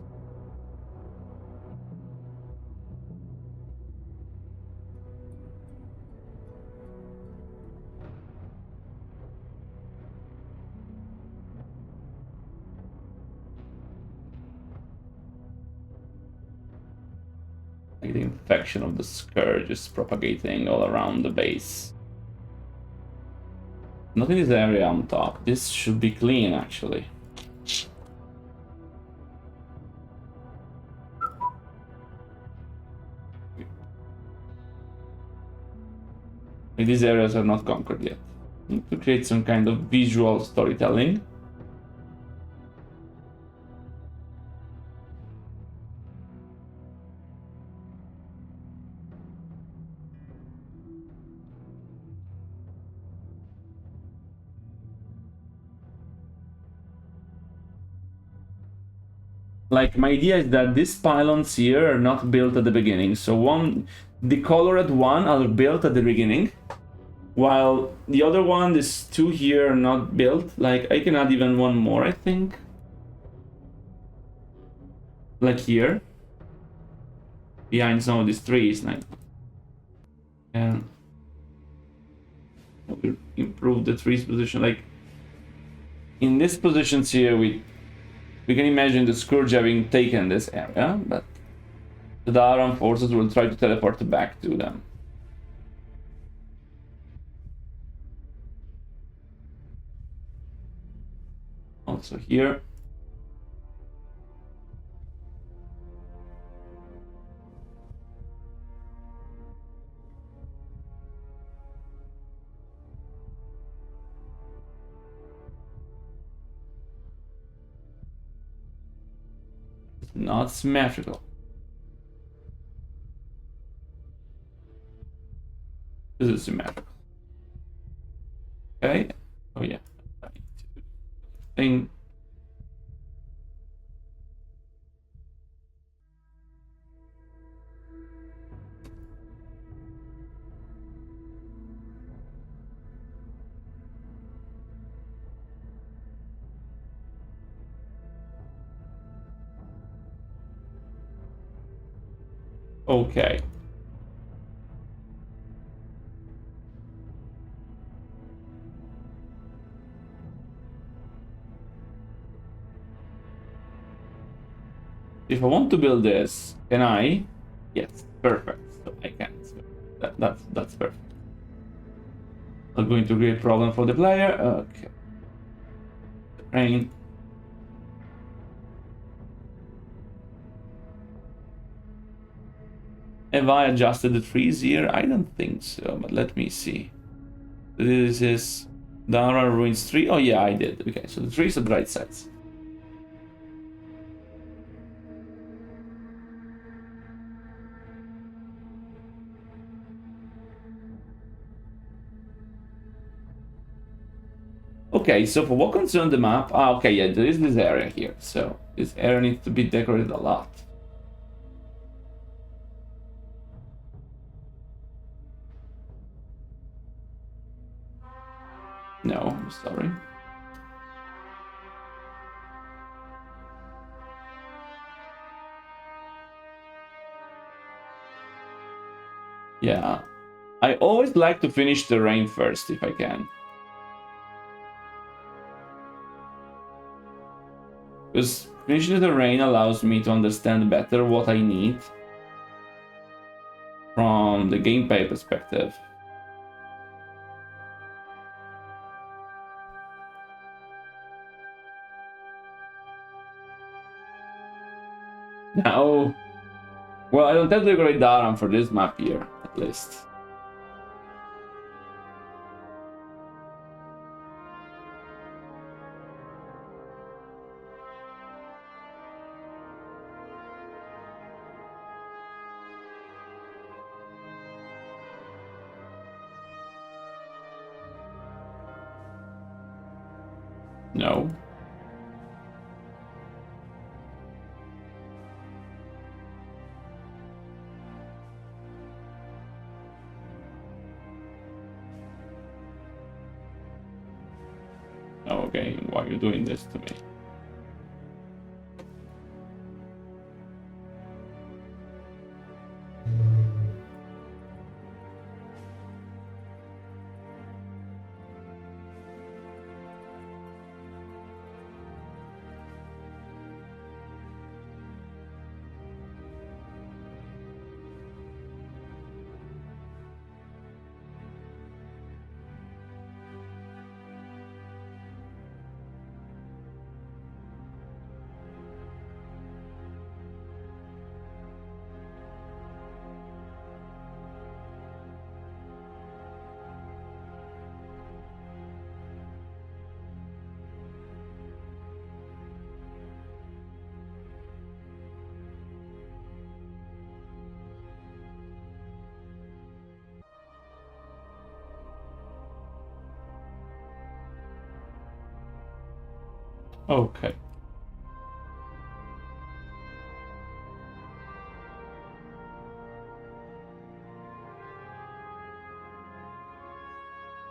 Like the infection of the scourge is propagating all around the base. Not in this area on top. This should be clean, actually. Like, these areas are not conquered yet. Need to create some kind of visual storytelling. Like, my idea is that these pylons here are not built at the beginning. So the colored one are built at the beginning, while the other one, these two here, are not built. Like, I can add even one more, I think. Like here. Behind some of these trees, like. And we'll improve the trees position. Like, in these positions here, we can imagine the Scourge having taken this area, but the Daran forces will try to teleport back to them. Also here. It's not symmetrical. This is symmetrical. Okay. Oh yeah. Thing. Okay. If I want to build this, can I? Yes, perfect. So I can. So that's perfect. Not going to create a problem for the player. Okay. Rain. Have I adjusted the trees here? I don't think so, but let me see. This is Dara Ruins tree. Oh yeah, I did. Okay, so the trees are the right size. Okay, so for what concerns the map, okay, yeah, there is this area here, so this area needs to be decorated a lot. No, I'm sorry. Yeah, I always like to finish the rain first if I can. Because finishing the rain allows me to understand better what I need from the gameplay perspective. Now, well, I don't have to decorate Daran for this map here, at least. No. Okay, why are you doing this to me? Okay.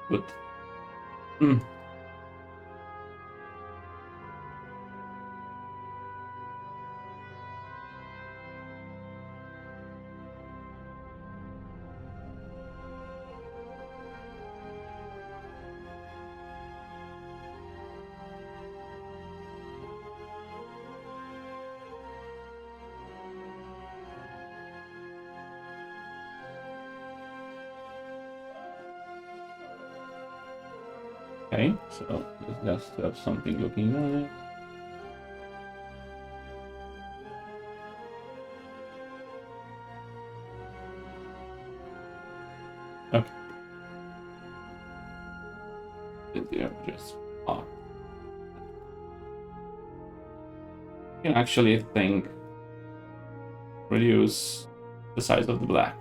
Good. Hmm. Okay, so let's just have something looking nice. Okay. They're just off. You can actually think reduce the size of the black.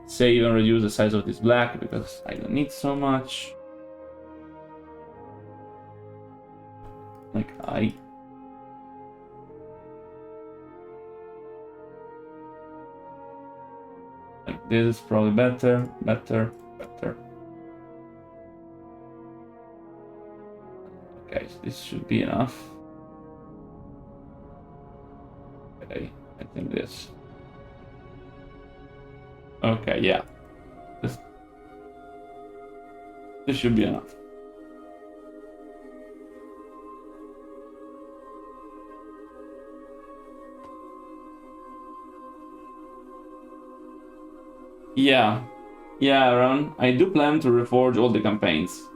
Say even reduce the size of this black because I don't need so much. Like like this is probably better. Okay, so this should be enough. Okay, I think this. Okay, yeah. This should be enough. Yeah, Aaron, I do plan to reforge all the campaigns.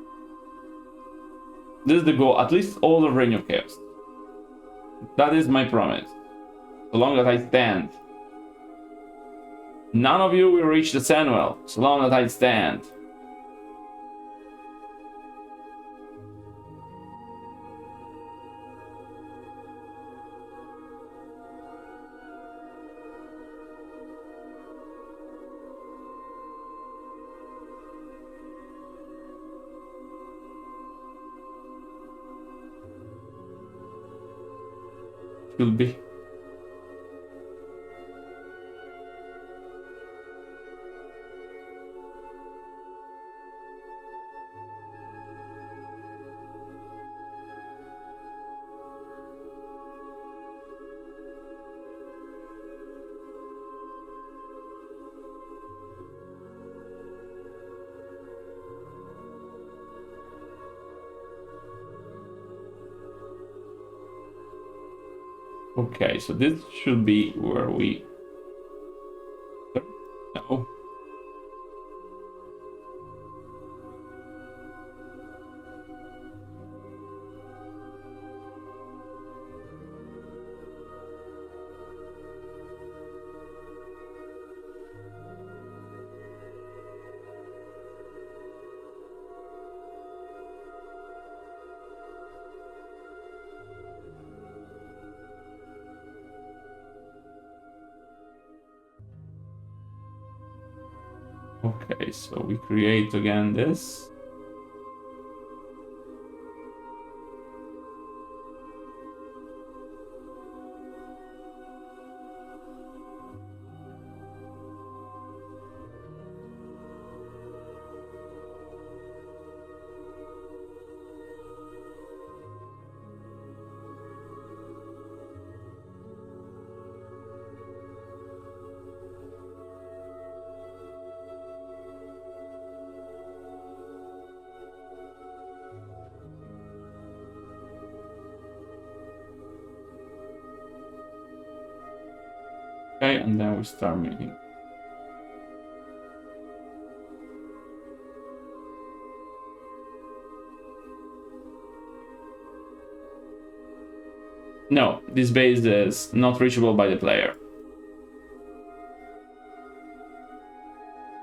This is the goal, at least all of Reign of Chaos. That is my promise. So long as I stand. None of you will reach the Sandwell, so long as I stand. Should be. Okay, so this should be where we... No. Okay, so we create again this. Okay, and then we start making. No, this base is not reachable by the player.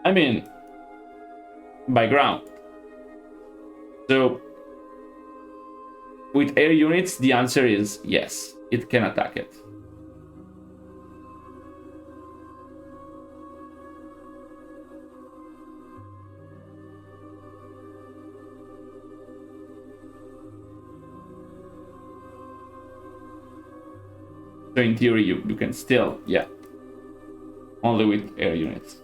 I mean, by ground. So, with air units, the answer is yes, it can attack it. So in theory, you can still, yeah. Only with air units.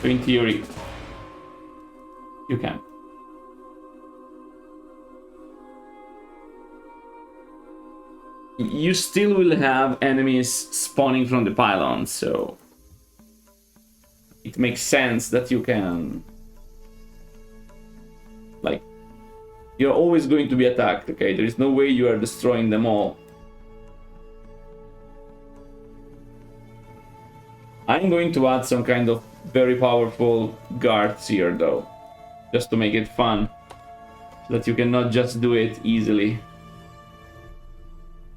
So in theory, you can. You still will have enemies spawning from the pylons, so it makes sense that you can, like, you're always going to be attacked, okay? There is no way you are destroying them all. I'm going to add some kind of very powerful guards here, though, just to make it fun, so that you cannot just do it easily.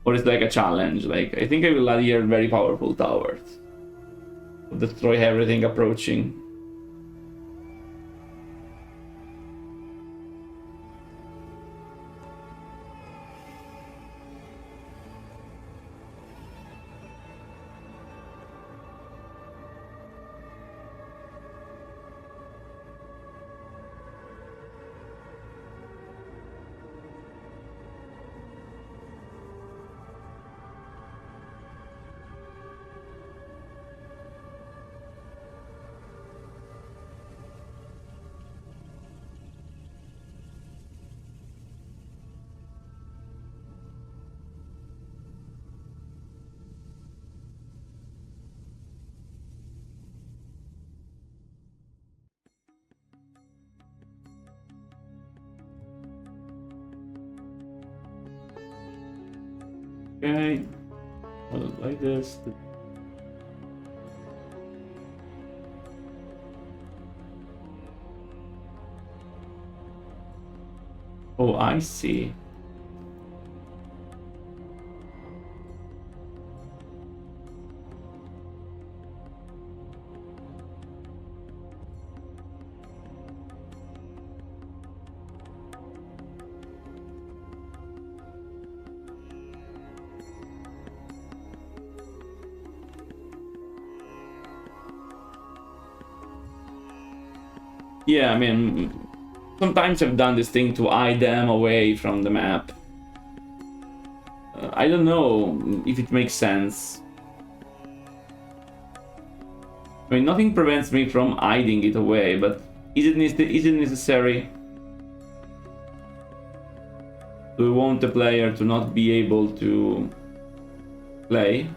Or it's like a challenge. Like, I think I will add here very powerful towers. Destroy everything approaching. Okay, well, like this. Oh, I see. Yeah, I mean, sometimes I've done this thing to hide them away from the map. I don't know if it makes sense. I mean, nothing prevents me from hiding it away, but is it necessary? Do we want the player to not be able to play?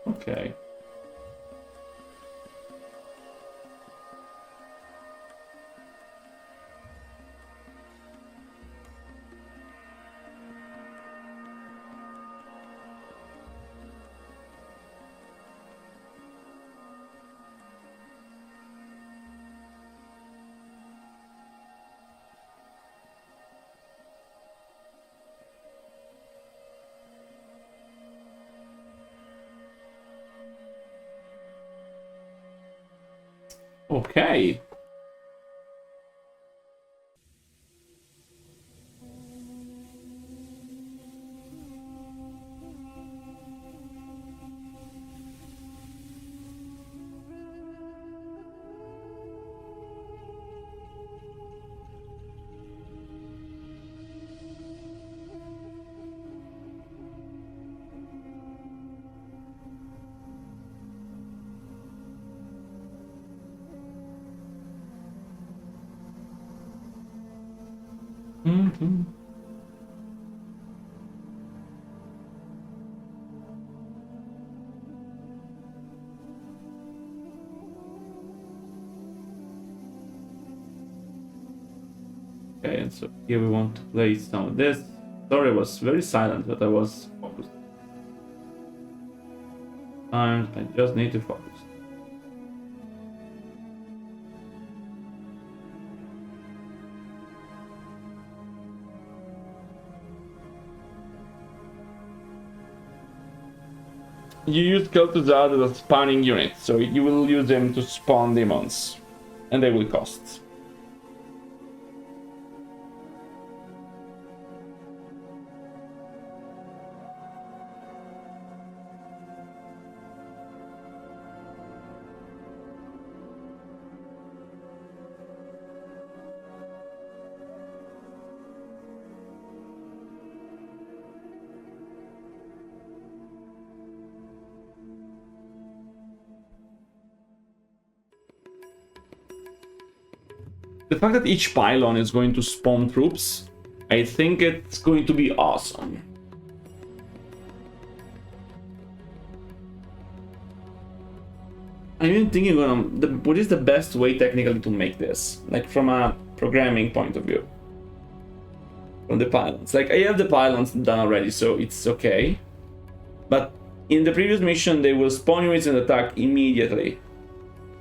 Okay. Okay. Mhm. Okay, and so here we want to place some of this. Sorry, I was very silent, but I was focused. Times I just need to focus. You use Kel'Thuzad as a spawning unit, so you will use them to spawn demons, and they will cost. The fact that each pylon is going to spawn troops, I think it's going to be awesome. I'm even thinking, what is the best way technically to make this? Like from a programming point of view. From the pylons. Like I have the pylons done already, so it's okay. But in the previous mission, they will spawn units and attack immediately.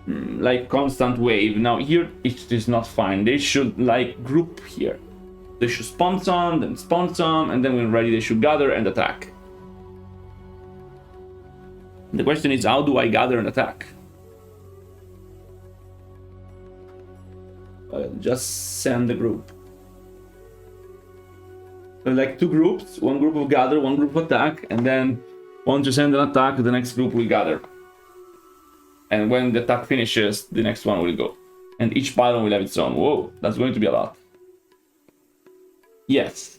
Like constant wave. Now here it is not fine. They should like group here. They should spawn some, then spawn some, and then when ready they should gather and attack. The question is, how do I gather and attack? Just send the group. So like two groups, one group will gather, one group will attack, and then once you send an attack, the next group will gather. And when the attack finishes, the next one will go. And each pylon will have its own. Whoa, that's going to be a lot. Yes.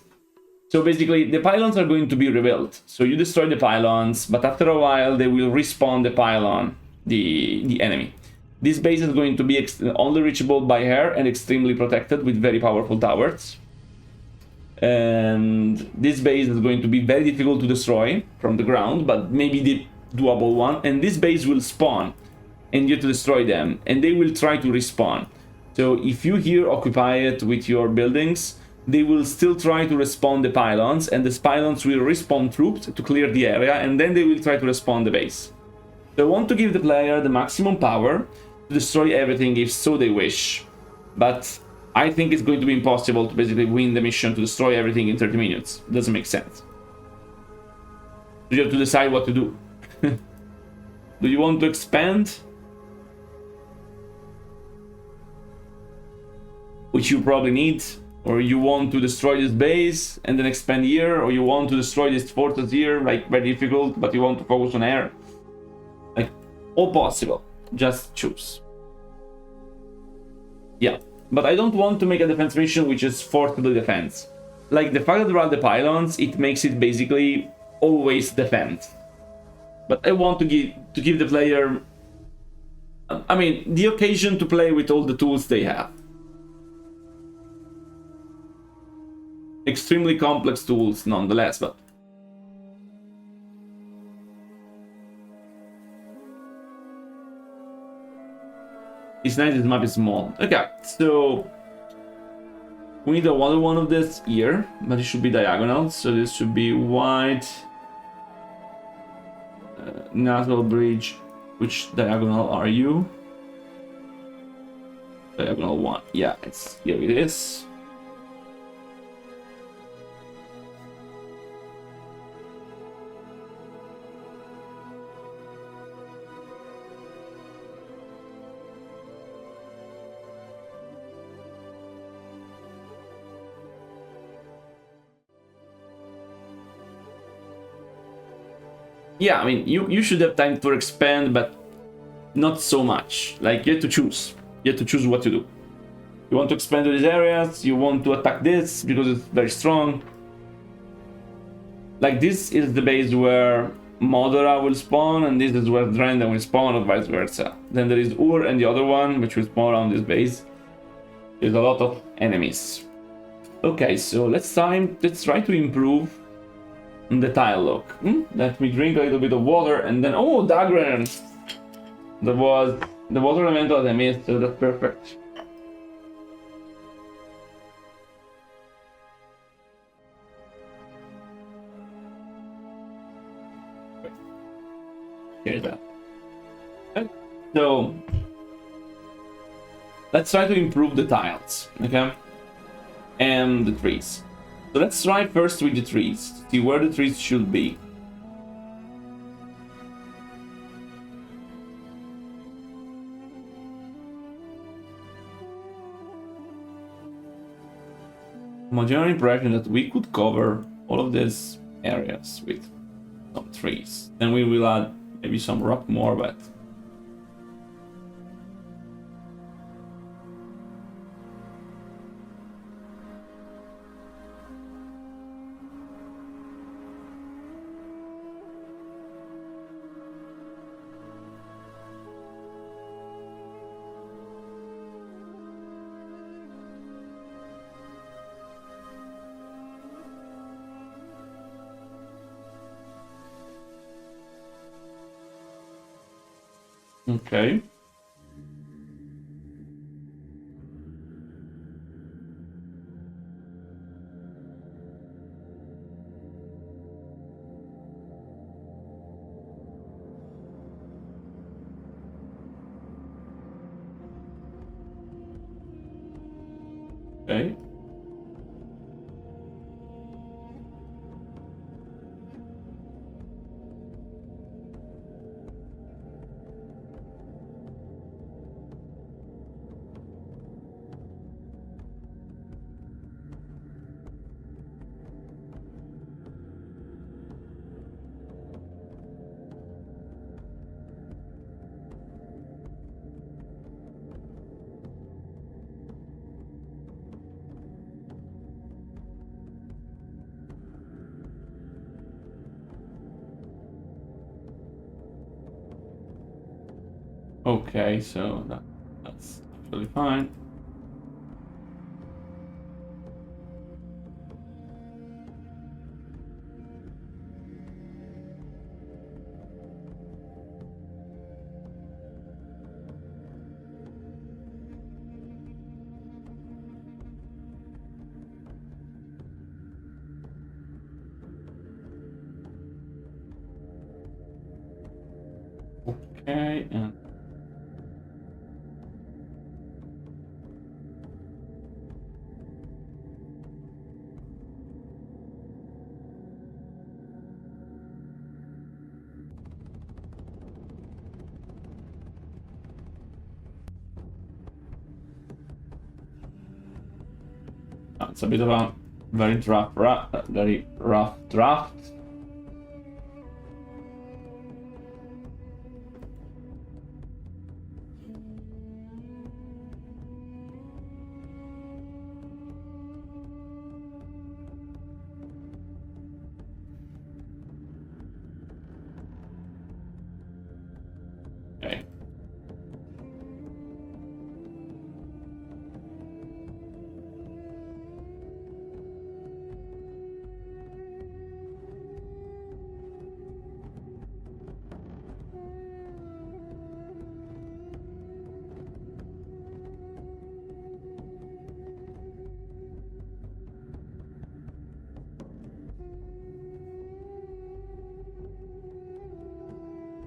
So basically, the pylons are going to be rebuilt. So you destroy the pylons, but after a while, they will respawn the pylon, the enemy. This base is going to be only reachable by air and extremely protected with very powerful towers. And this base is going to be very difficult to destroy from the ground, but maybe the doable one. And this base will spawn, and you have to destroy them, and they will try to respawn. So if you here occupy it with your buildings, they will still try to respawn the pylons, and the pylons will respawn troops to clear the area, and then they will try to respawn the base. So I want to give the player the maximum power to destroy everything if so they wish. But I think it's going to be impossible to basically win the mission to destroy everything in 30 minutes. It doesn't make sense. You have to decide what to do. Do you want to expand? Which you probably need. Or you want to destroy this base and then expand here. Or you want to destroy this fortress here, like very difficult, but you want to focus on air. Like, all possible. Just choose. Yeah. But I don't want to make a defense mission which is forcibly defense. Like, the fact that there are the pylons, it makes it basically always defend. But I want to give the player, I mean, the occasion to play with all the tools they have. Extremely complex tools nonetheless, but... It's nice this map is small. Okay, so... We need another one of this here, but it should be diagonal, so this should be white... Natural bridge. Which diagonal are you? Diagonal 1. Yeah, it's here it is. Yeah, I mean, you should have time to expand, but not so much. Like, you have to choose. You have to choose what to do. You want to expand to these areas, you want to attack this because it's very strong. Like, this is the base where Modera will spawn, and this is where Drenda will spawn, or vice versa. Then there is Ur and the other one, which will spawn around this base. There's a lot of enemies. Okay, so let's try to improve the tile look. Let me drink a little bit of water and then Dagran! That was the water elemental that I missed, so that's perfect. Here's that. Okay. So let's try to improve the tiles, okay? And the trees. So let's try first with the trees, see where the trees should be. My general impression that we could cover all of these areas with some trees. Then we will add maybe some rock more, but okay. Okay. Okay, so that's actually fine. Okay, and it's a bit of a very rough draft. Okay.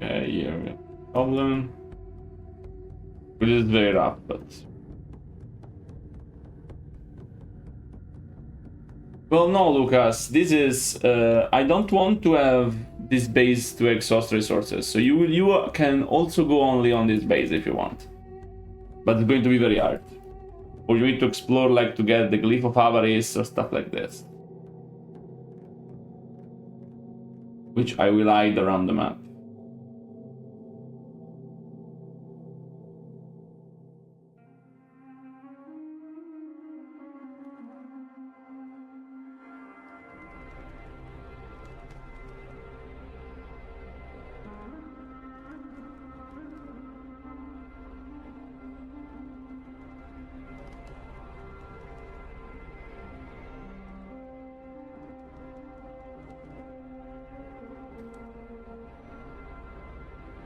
Okay, here we have a problem. Which is very rough, but well, no, Lucas. This is I don't want to have this base to exhaust resources. So you can also go only on this base if you want, but it's going to be very hard. Or you need to explore like to get the glyph of avarice or stuff like this, which I will hide around the map.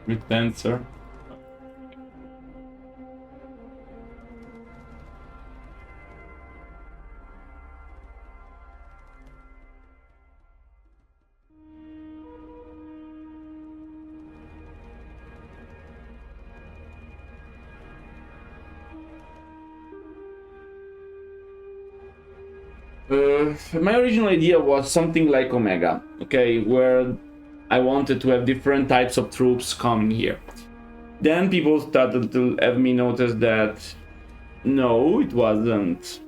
With tensor. My original idea was something like Omega, okay, where I wanted to have different types of troops coming here. Then people started to have me notice that no, it wasn't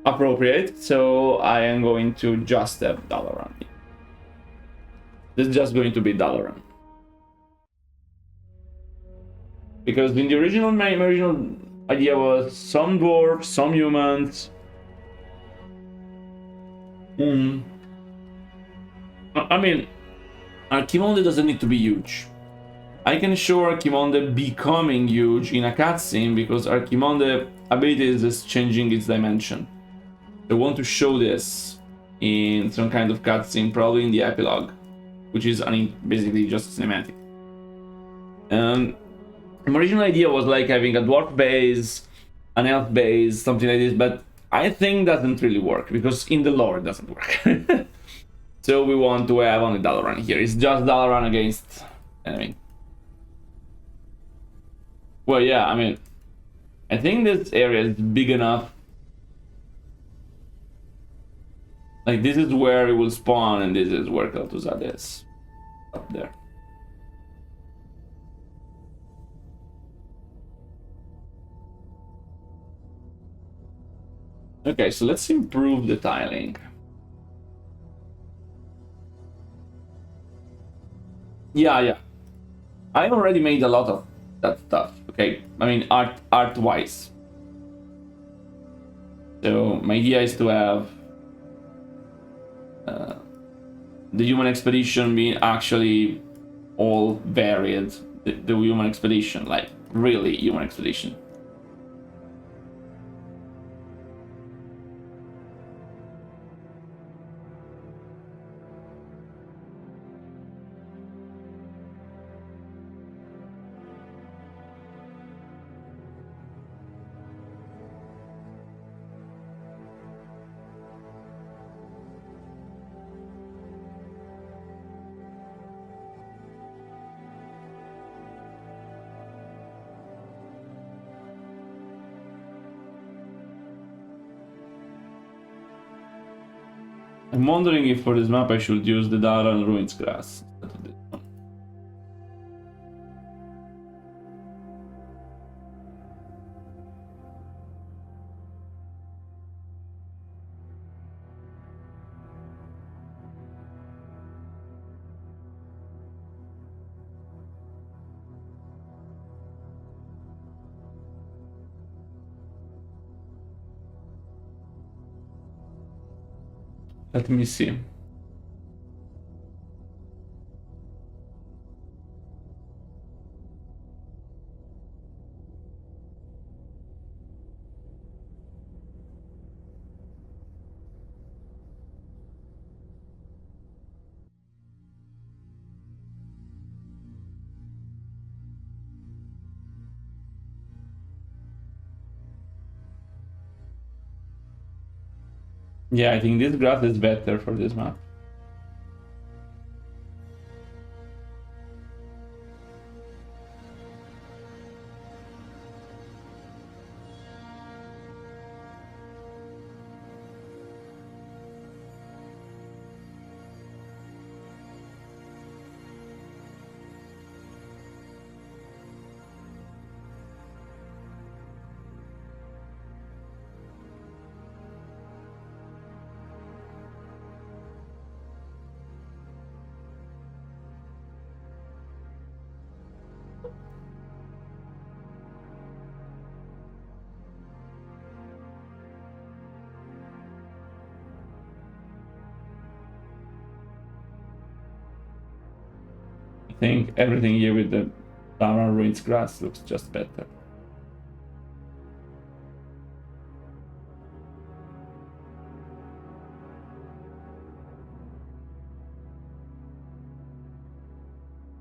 appropriate, so I am going to just have Dalaran. This is just going to be Dalaran. Because in the original, my original idea was some dwarves, some humans. I mean, Archimonde doesn't need to be huge. I can show Archimonde becoming huge in a cutscene because Archimonde ability is changing its dimension. I want to show this in some kind of cutscene, probably in the epilogue, which is basically just cinematic. My original idea was like having a dwarf base, an elf base, something like this, but I think doesn't really work because in the lore it doesn't work. So we want to have only Dalaran here. It's just Dalaran against enemy. Well, yeah, I mean, I think this area is big enough. Like, this is where it will spawn, and this is where Kel'Thuzad is. Up there. Okay, so let's improve the tiling. Yeah. I already made a lot of that stuff, okay? I mean, art-wise. So, my idea is to have the human expedition being actually all varied. The human expedition, like, really human expedition. I'm wondering if for this map I should use the Dalaran Ruins grass. Let me see. Yeah, I think this grass is better for this map. I think everything here with the Dalaran Ruins grass looks just better.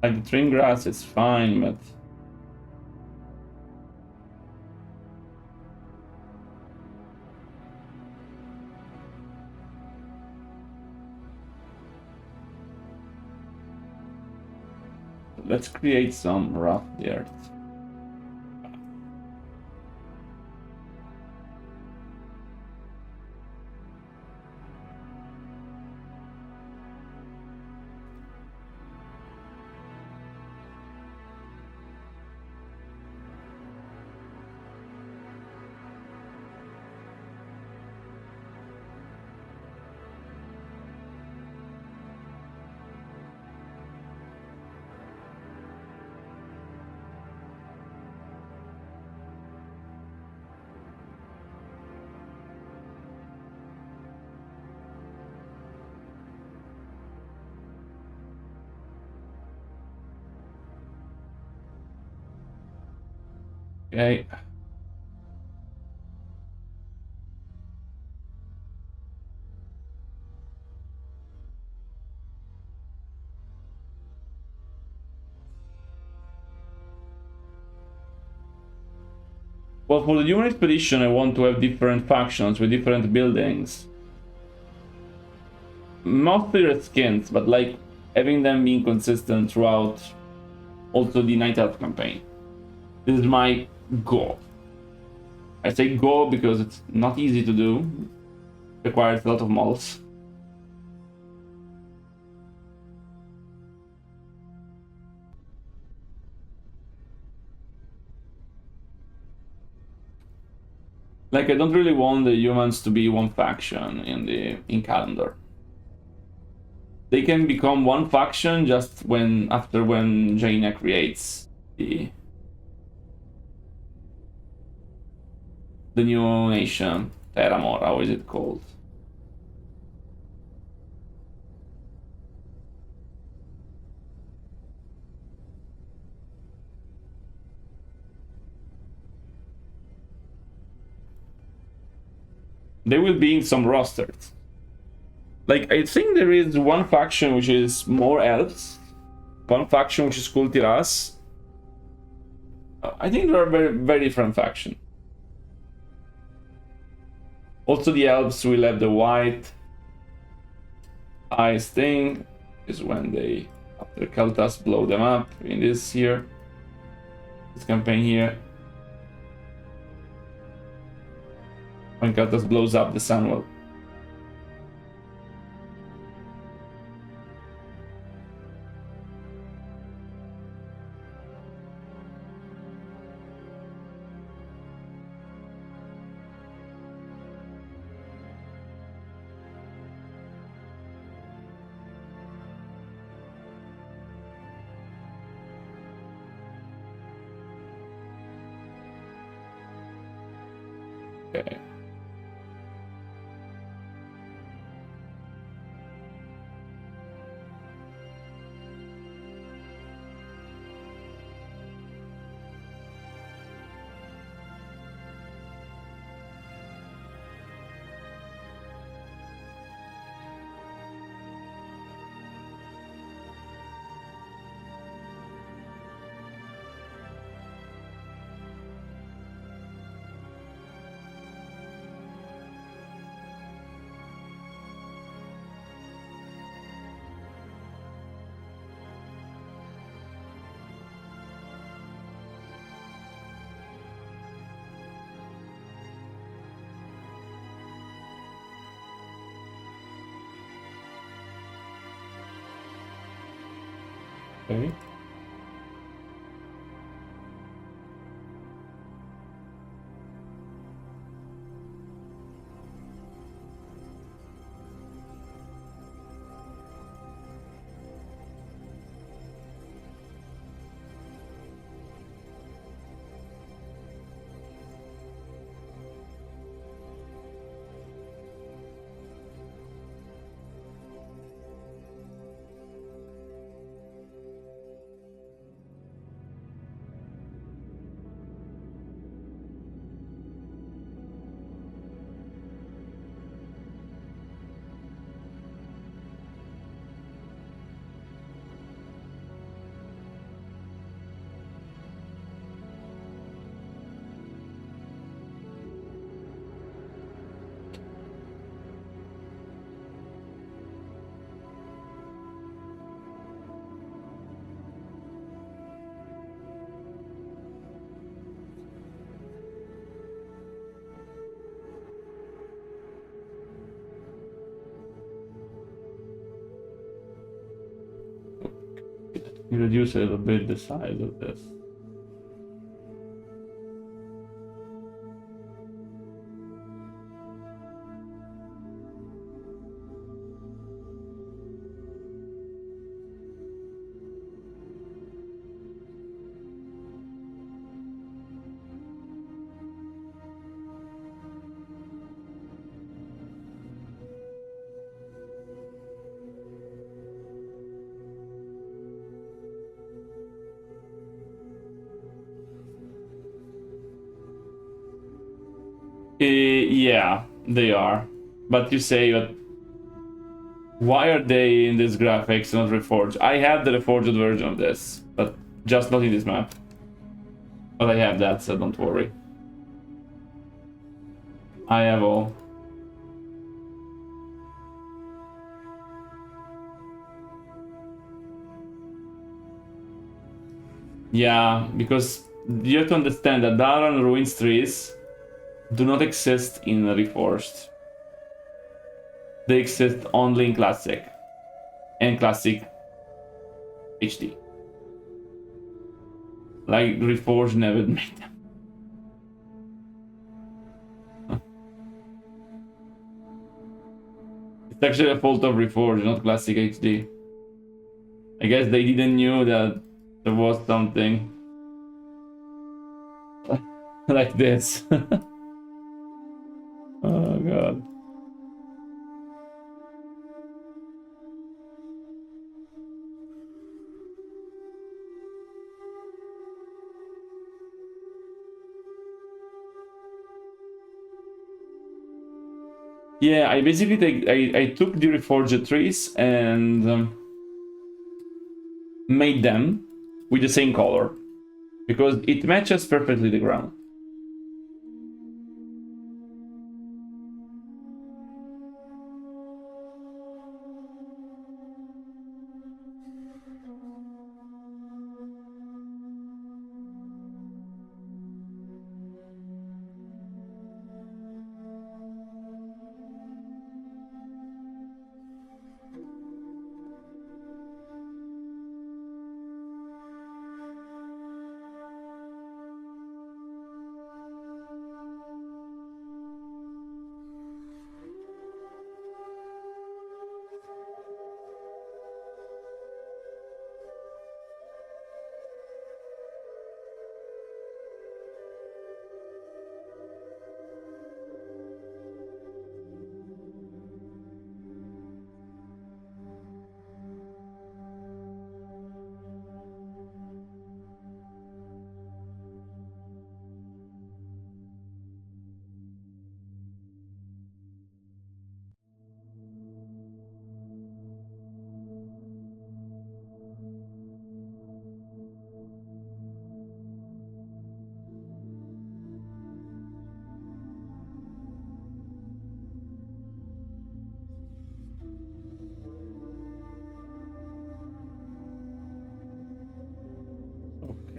Like the trim grass is fine, but let's create some rough dirt. Okay. Well, for the human expedition, I want to have different factions with different buildings. Mostly red skins, but like having them being consistent throughout also the Night Elf campaign. This is my goal. I say goal because it's not easy to do. Requires a lot of models. Like I don't really want the humans to be one faction in calendar. They can become one faction just when Jaina creates the new nation, Terramore, how is it called? They will be in some rosters. Like, I think there is one faction which is more elves, one faction which is Kultiras. I think there are very, very different factions. Also, the elves will have the white eyes thing, is when they, after Kel'Thuzad, blow them up in this campaign here. When Kel'Thuzad blows up the Sunwell. Okay. Okay. reduce a little bit the size of this. Yeah, they are. But you say, but why are they in this graphics, not Reforged? I have the Reforged version of this, but just not in this map. But I have that, so don't worry. I have all. Yeah, because you have to understand that Daran Ruins trees do not exist in Reforged. They exist only in Classic and Classic HD. Like Reforged never made them. It's actually a fault of Reforged, not Classic HD. I guess they didn't knew that there was something like this. Oh god. Yeah, I basically I took the Reforged trees and made them with the same color because it matches perfectly the ground.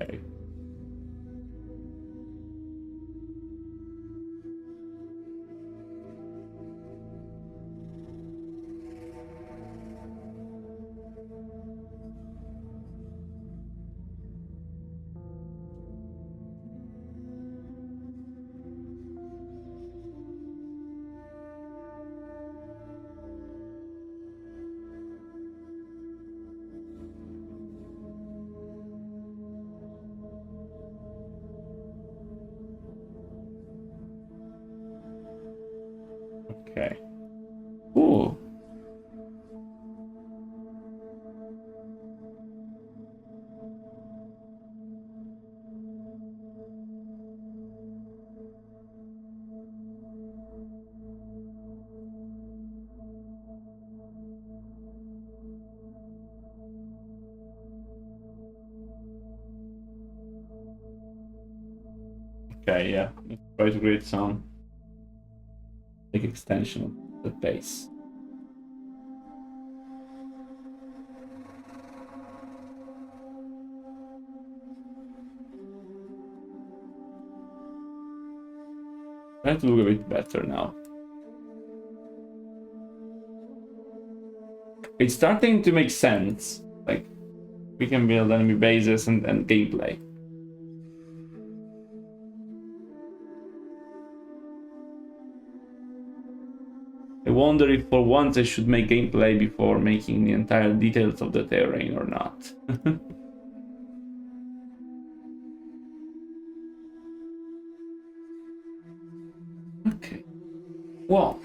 Okay. Okay. Ooh. Okay, yeah. Let's try to create some like extension of the base. Try to look a bit better now. It's starting to make sense. Like we can build enemy bases and gameplay. I wonder if for once I should make gameplay before making the entire details of the terrain or not. Okay. Well.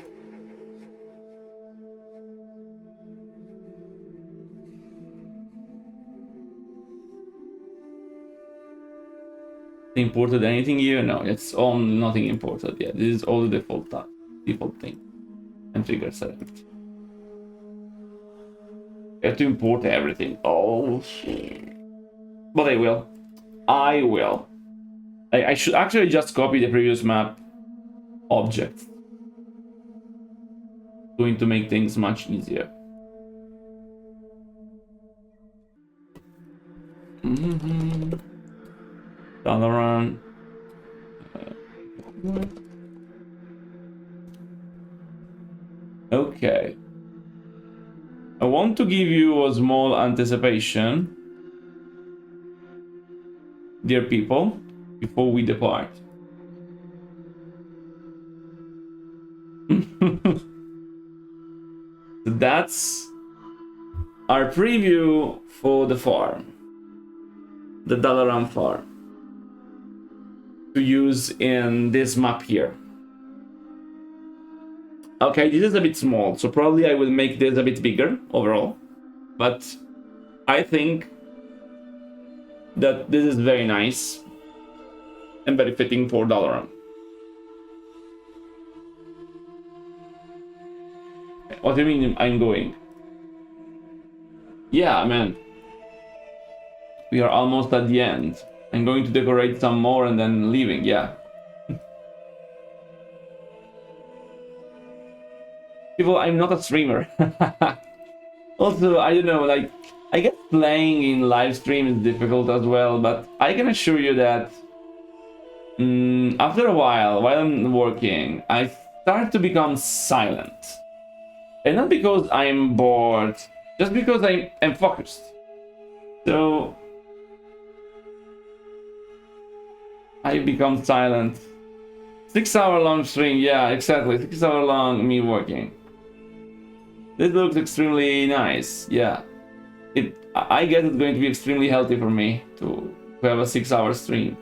Imported anything here? No, it's all nothing imported. Yeah, this is all the default thing. And trigger select. I have to import everything. Oh shit. But I will. I will. I should actually just copy the previous map objects. Going to make things much easier. Dalaran. Okay. I want to give you a small anticipation, dear people, before we depart. That's our preview for the farm, the Dalaran farm, to use in this map here. Okay, this is a bit small, so probably I will make this a bit bigger overall, but I think that this is very nice and very fitting for Dalaran. What do you mean I'm going? Yeah, man. We are almost at the end. I'm going to decorate some more and then leaving, yeah. People, I'm not a streamer. Also, I don't know, like, I guess playing in live stream is difficult as well, but I can assure you that after a while I'm working, I start to become silent. And not because I'm bored, just because I'm focused. So I become silent. 6-hour long stream, yeah, exactly. 6-hour long me working. This looks extremely nice, yeah. I guess it's going to be extremely healthy for me to have a 6-hour stream.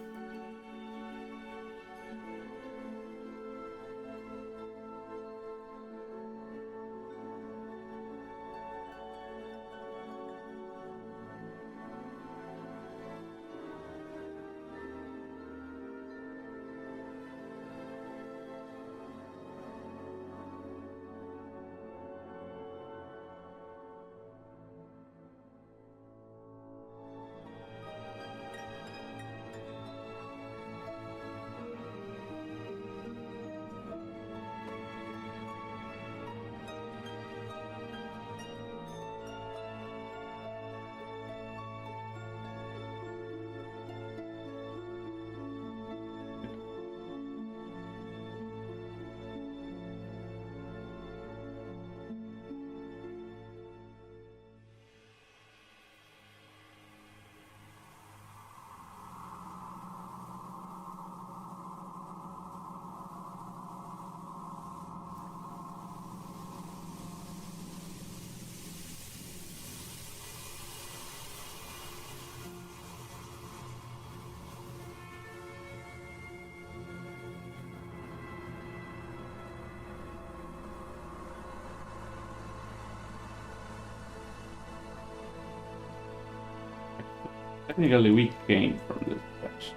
Technically, we came from this direction.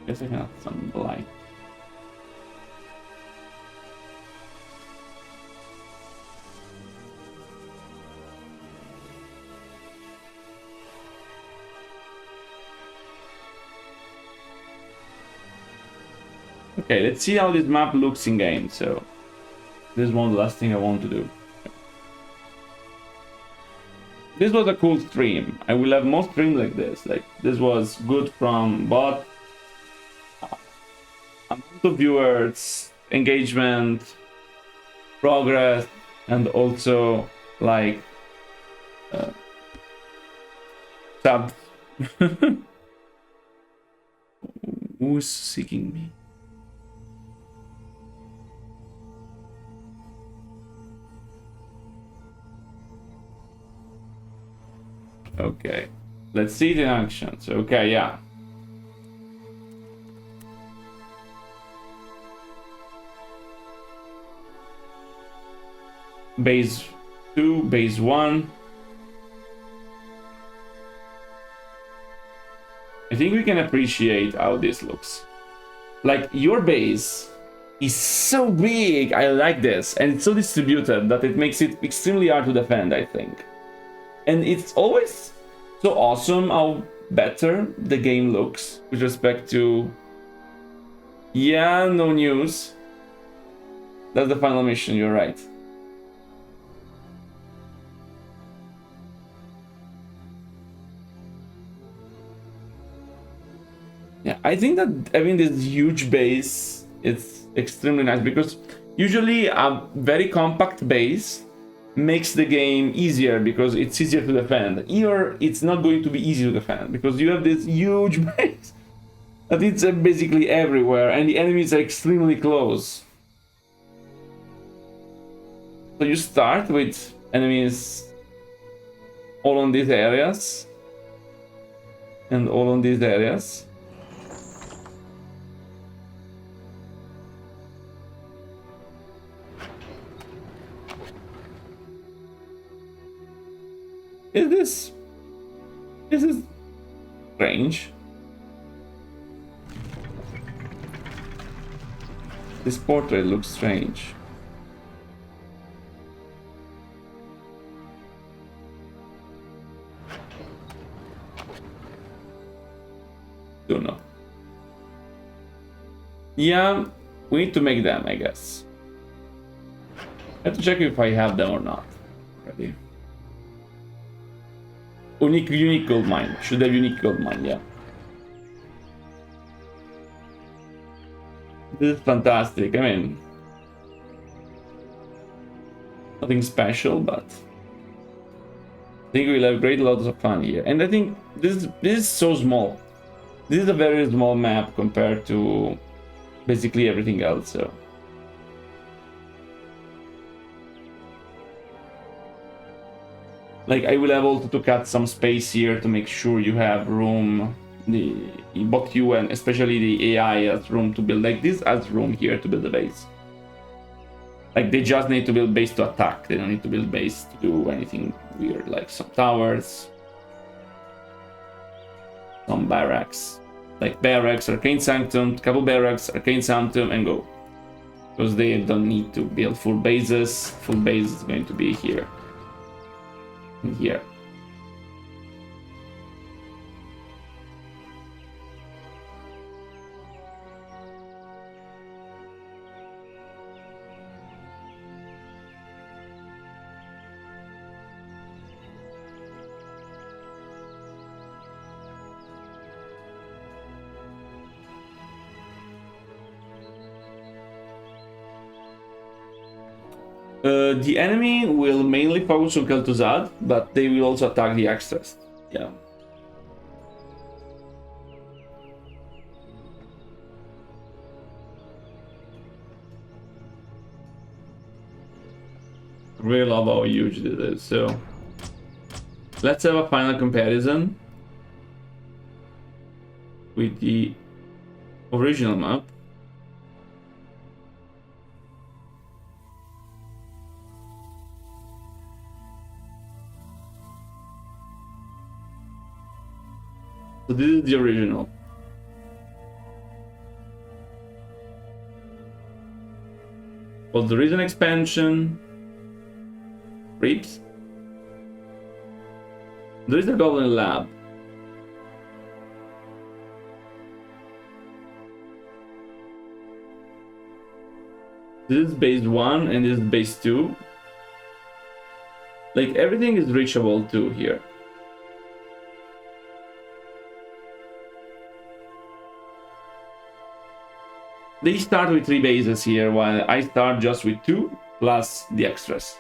Guess I can have some light. Okay, let's see how this map looks in game. So, this is one of the last thing I want to do. This was a cool stream. I will have more streams like this. Like, this was good from both amount of viewers, engagement, progress, and also like subs. Who's seeking me? Okay, let's see the actions. Okay, yeah. Base 2, base 1. I think we can appreciate how this looks. Like, your base is so big, I like this, and it's so distributed that it makes it extremely hard to defend, I think. And it's always so awesome how better the game looks with respect to... Yeah, no news. That's the final mission, you're right. Yeah, I think that having this huge base, it's extremely nice because usually a very compact base makes the game easier because it's easier to defend. Here, it's not going to be easy to defend because you have this huge base that it's basically everywhere and the enemies are extremely close. So you start with enemies all on these areas and all on these areas. This is strange. This portrait looks strange. Don't know. Yeah, we need to make them, I guess. I have to check if I have them or not. Ready. Unique gold mine. Should have unique gold mine, yeah. This is fantastic. I mean, nothing special, but I think we'll have great lots of fun here. And I think this is so small. This is a very small map compared to basically everything else. So. Like, I will have also to cut some space here to make sure you have room, both you and especially the AI has room to build. Like, this has room here to build a base. Like, they just need to build base to attack. They don't need to build base to do anything weird, like some towers, some barracks. Like barracks, Arcane Sanctum, couple barracks, Arcane Sanctum, and go. Because they don't need to build full bases. Full base is going to be here. Here. The enemy will mainly focus on Kel'Thuzad, but they will also attack the extras. Yeah. Really love how huge this is. So let's have a final comparison with the original map. So this is the original. Well, there is an expansion. Reaps. There is a Goblin Lab. This is base 1 and this is base 2. Like, everything is reachable too here. They start with 3 bases here, while I start just with 2. plus the extras.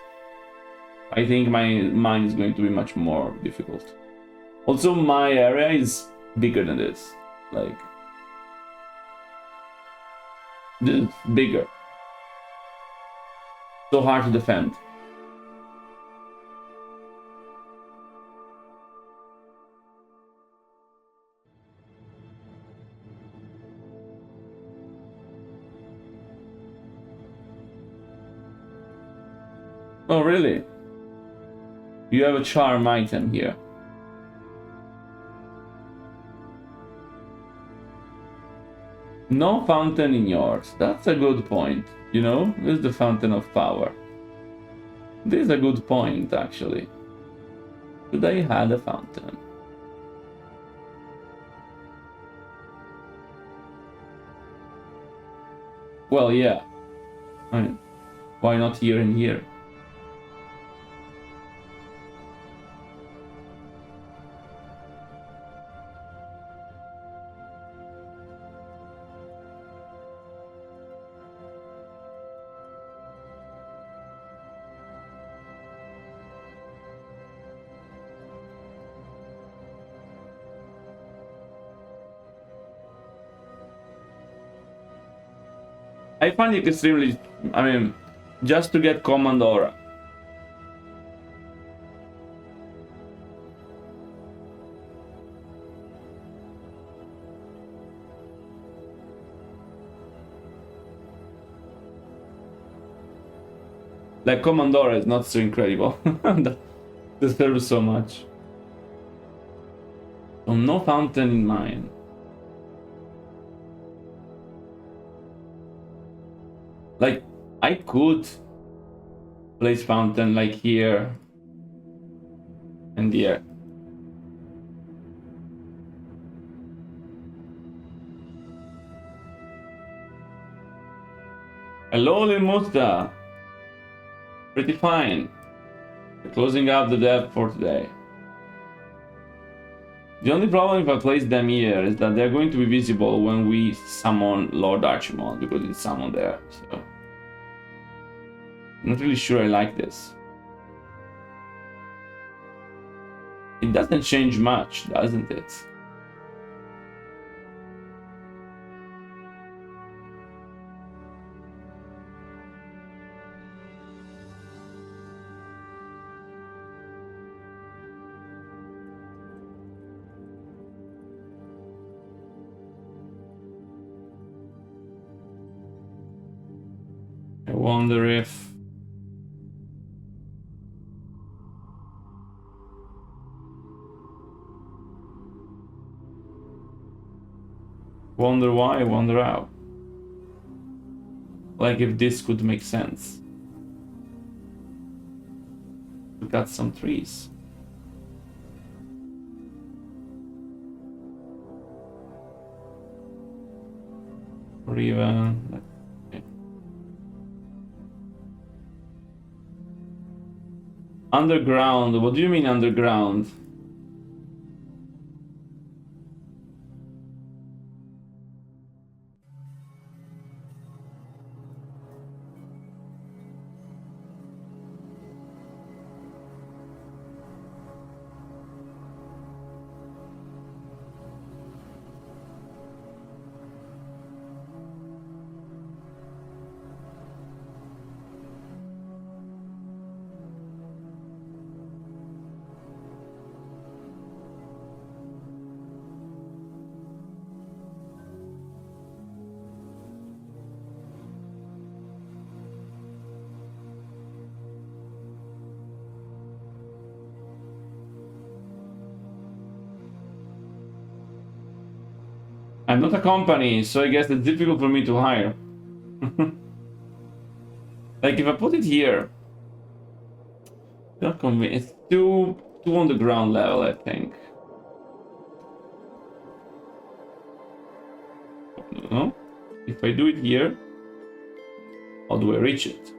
I think mine is going to be much more difficult. Also, my area is bigger than this. Like, this is bigger. So hard to defend. Oh, really? You have a charm item here. No fountain in yours. That's a good point. You know, this is the fountain of power. This is a good point, actually. Should I had a fountain? Well, yeah. I mean, why not here and here? I find it extremely, I mean, just to get command aura. Like, command aura is not so incredible. That deserves so much. So no fountain in mine. Like, I could place fountain like here and here. Hello, Limusta. Pretty fine. We're closing up the dev for today. The only problem if I place them here is that they're going to be visible when we summon Lord Archimond, because it's summoned there, so... I'm not really sure I like this. It doesn't change much, doesn't it? I wonder if... Wonder why, wonder how. Like if this could make sense. We got some trees. Or even... Okay. Underground, what do you mean underground? I'm not a company, so I guess it's difficult for me to hire. Like if I put it here, not convinced. It's too on the ground level, I think. No? If I do it here, how do I reach it?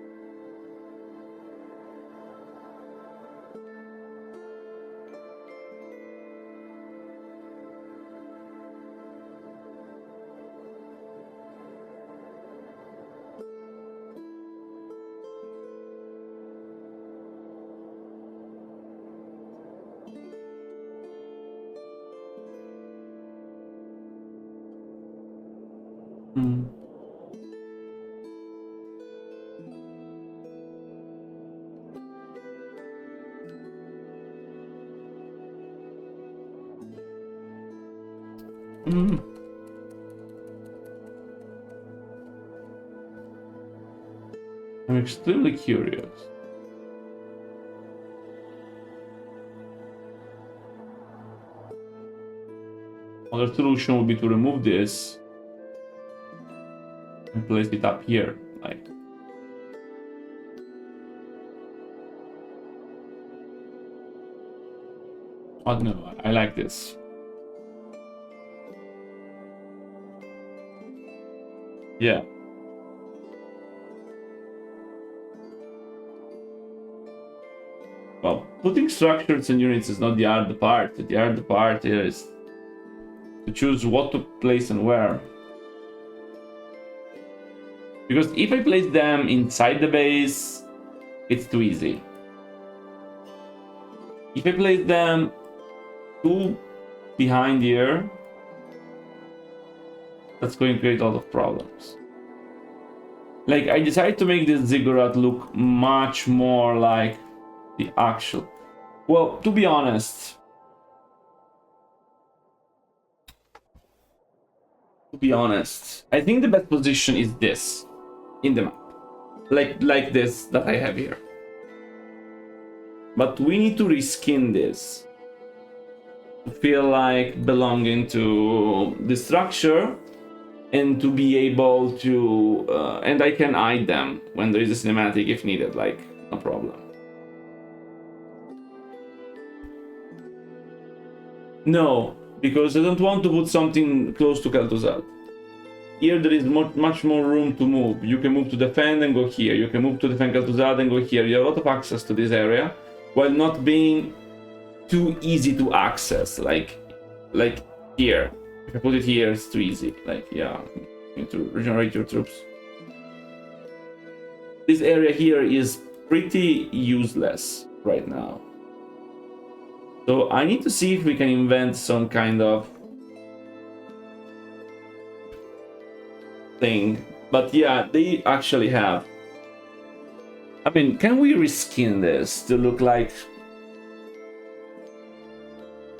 Hmm. Hmm. I'm extremely curious. Other solution would be to remove this and place it up here, like. Oh no, I like this. Yeah. Well, putting structures and units is not the hard part. The hard part is to choose what to place and where. Because if I place them inside the base, it's too easy. If I place them too behind here, that's going to create a lot of problems. Like, I decided to make this ziggurat look much more like the actual. Well, to be honest, I think the best position is this in the map, like this that I have here. But we need to reskin this to feel like belonging to the structure and to be able to and I can hide them when there is a cinematic if needed, like, no problem. No, because I don't want to put something close to Kel'Thuzad. Here there is much more room to move. You can move to defend and go here. You can move to defend Kel'Thuzad and go here. You have a lot of access to this area, while not being too easy to access. Like here. If I put it here, it's too easy. Like, yeah, you need to regenerate your troops. This area here is pretty useless right now. So I need to see if we can invent some kind of thing. But yeah, they actually have. I mean, can we reskin this to look like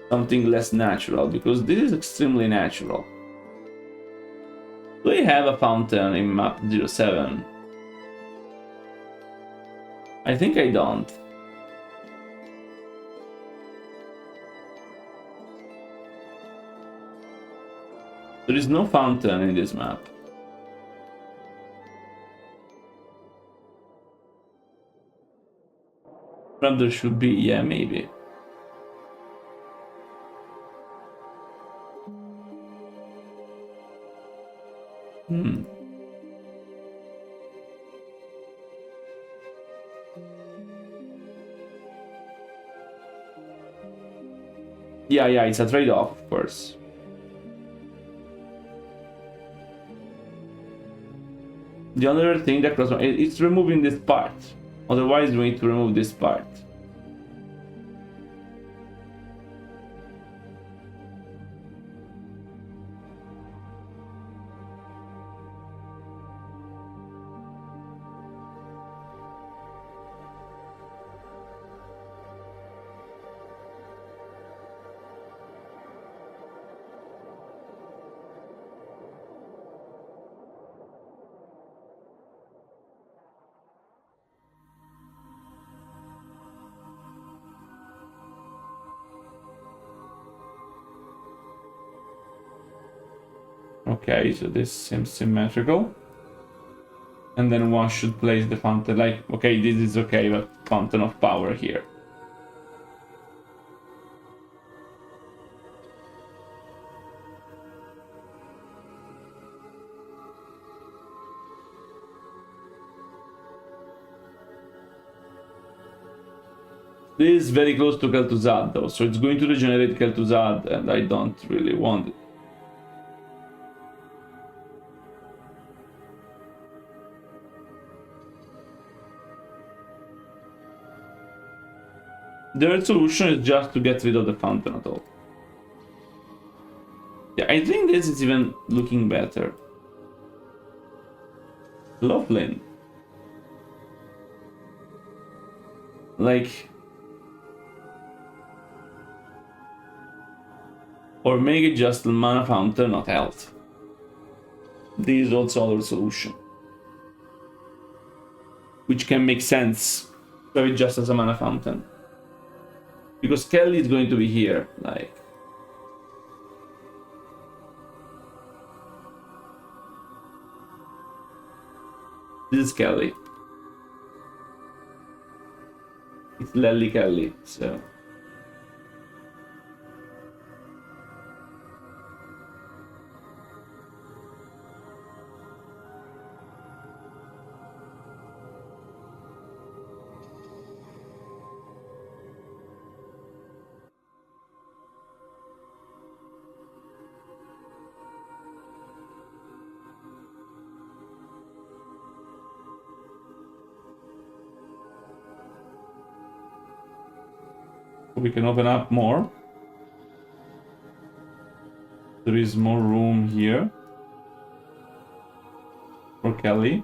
something less natural? Because this is extremely natural. Do I have a fountain in map 07? I think I don't. There is no fountain in this map. Perhaps there should be, yeah, maybe. Yeah, it's a trade-off, of course. The other thing that it's removing this part. Otherwise, we need to remove this part. Okay, so this seems symmetrical. And then one should place the fountain, like, okay, this is okay, but fountain of power here. This is very close to Kel'Thuzad though, so it's going to regenerate Kel'Thuzad, and I don't really want it. The solution is just to get rid of the fountain at all. Yeah, I think this is even looking better. Loughlin. Like, or make it just a mana fountain, not health. This is also other solution, which can make sense to have it just as a mana fountain, because Kelly is going to be here. Like, this is Kelly. It's Lely Kelly, so. We can open up more. There is more room here for Kelly.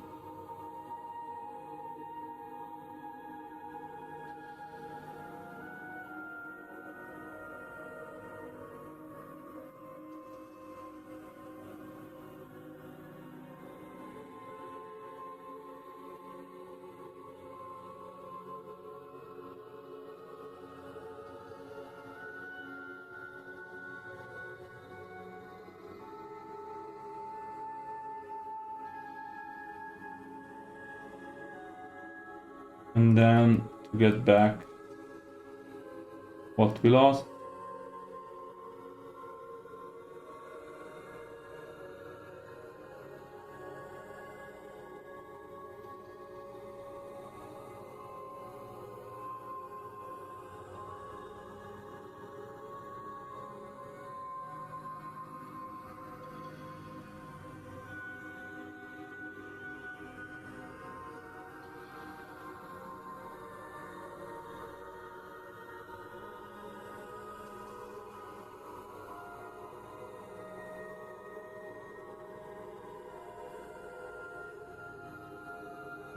And then to get back what we lost.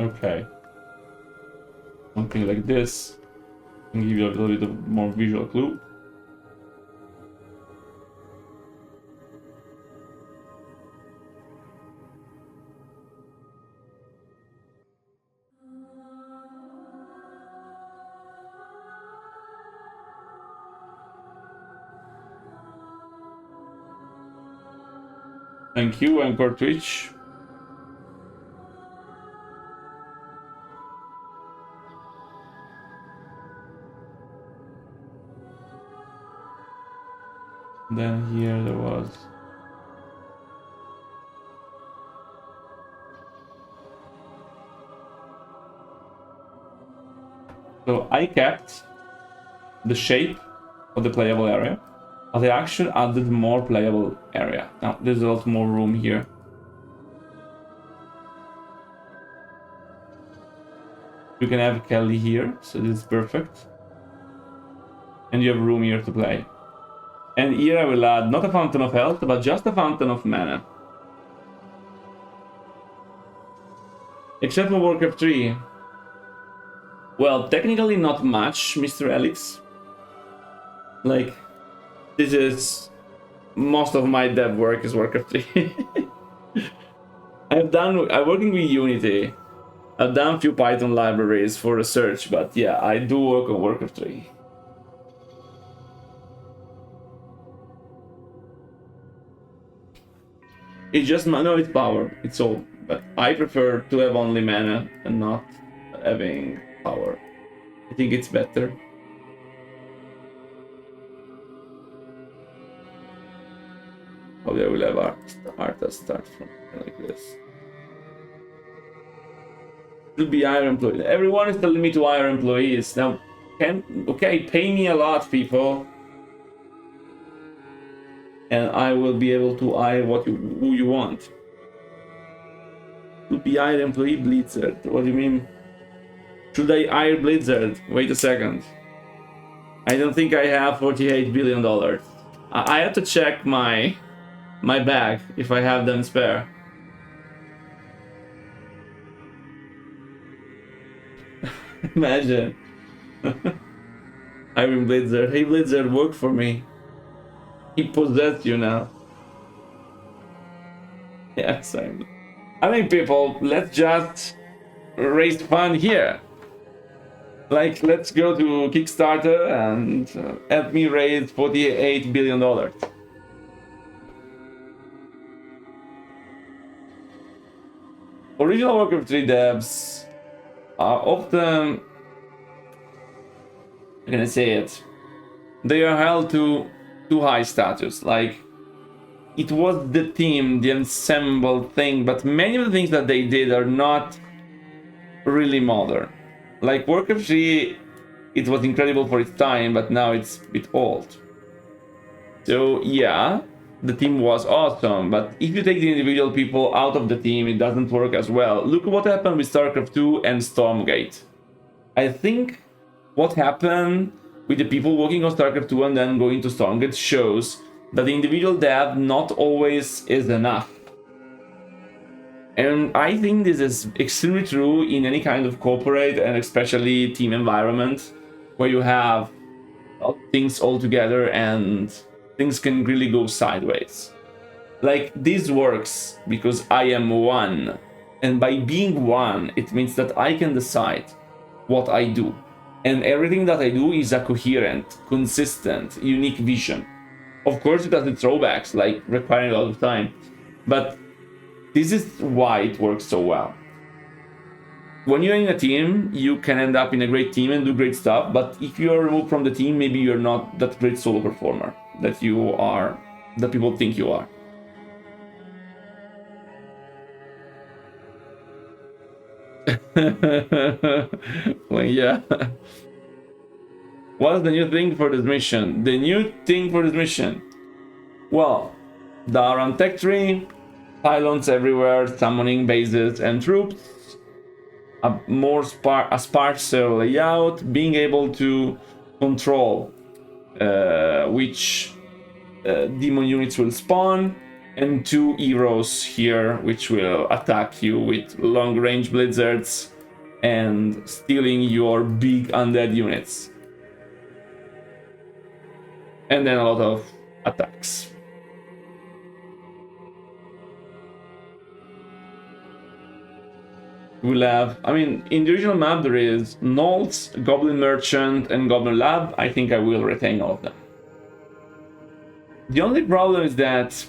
Okay. Something like this can give you a little bit of more visual clue. Thank you, Anchor Twitch. Then here there was so I kept the shape of the playable area, but I actually added more playable area. Now there's a lot more room here. You can have Kelly here, so this is perfect. And you have room here to play. And here I will add not a fountain of health, but just a fountain of mana. Except for Warcraft 3. Well, technically not much, Mr. Alex. Like, this is... most of my dev work is Warcraft 3. I'm working with Unity. I've done a few Python libraries for research, but yeah, I do work on Warcraft 3. It's just no, it's power. It's all. But I prefer to have only mana and not having power. I think it's better. Probably I will have Arta start from like this. It'll be hire employees. Everyone is telling me to hire employees. Now, okay, pay me a lot, people. And I will be able to hire who you want. To be hired employee Blizzard. What do you mean? Should I hire Blizzard? Wait a second. I don't think I have $48 billion. I have to check my bag if I have them spare. Imagine. Iron Blizzard. Hey Blizzard, work for me. He possessed you now. Yes, I mean, people, let's just raise fun here. Like, let's go to Kickstarter and help me raise $48 billion. Original Warcraft 3 devs are often, how can I say it? They are held to too high status. Like, it was the team, the ensemble thing, but many of the things that they did are not really modern. Like Warcraft 3, it was incredible for its time, but now it's a bit old. So yeah, the team was awesome, but if you take the individual people out of the team, it doesn't work as well. Look what happened with StarCraft 2 and Stormgate. I think what happened with the people working on StarCraft 2 and then going to Stormgate shows that the individual dev not always is enough. And I think this is extremely true in any kind of corporate and especially team environment where you have things all together and things can really go sideways. Like, this works because I am one. And by being one, it means that I can decide what I do. And everything that I do is a coherent, consistent, unique vision. Of course, it has its drawbacks, like requiring a lot of time. But this is why it works so well. When you're in a team, you can end up in a great team and do great stuff, but if you're removed from the team, maybe you're not that great solo performer that you are, that people think you are. Well, yeah. What's the new thing for this mission? The new thing for this mission? Well, the Aran Tech Tree, pylons everywhere, summoning bases and troops, a sparser layout, being able to control which demon units will spawn, and 2 heroes here which will attack you with long-range blizzards and stealing your big undead units. And then a lot of attacks. We'll have, I mean, in the original map there is Gnolls, Goblin Merchant, and Goblin Lab. I think I will retain all of them. The only problem is that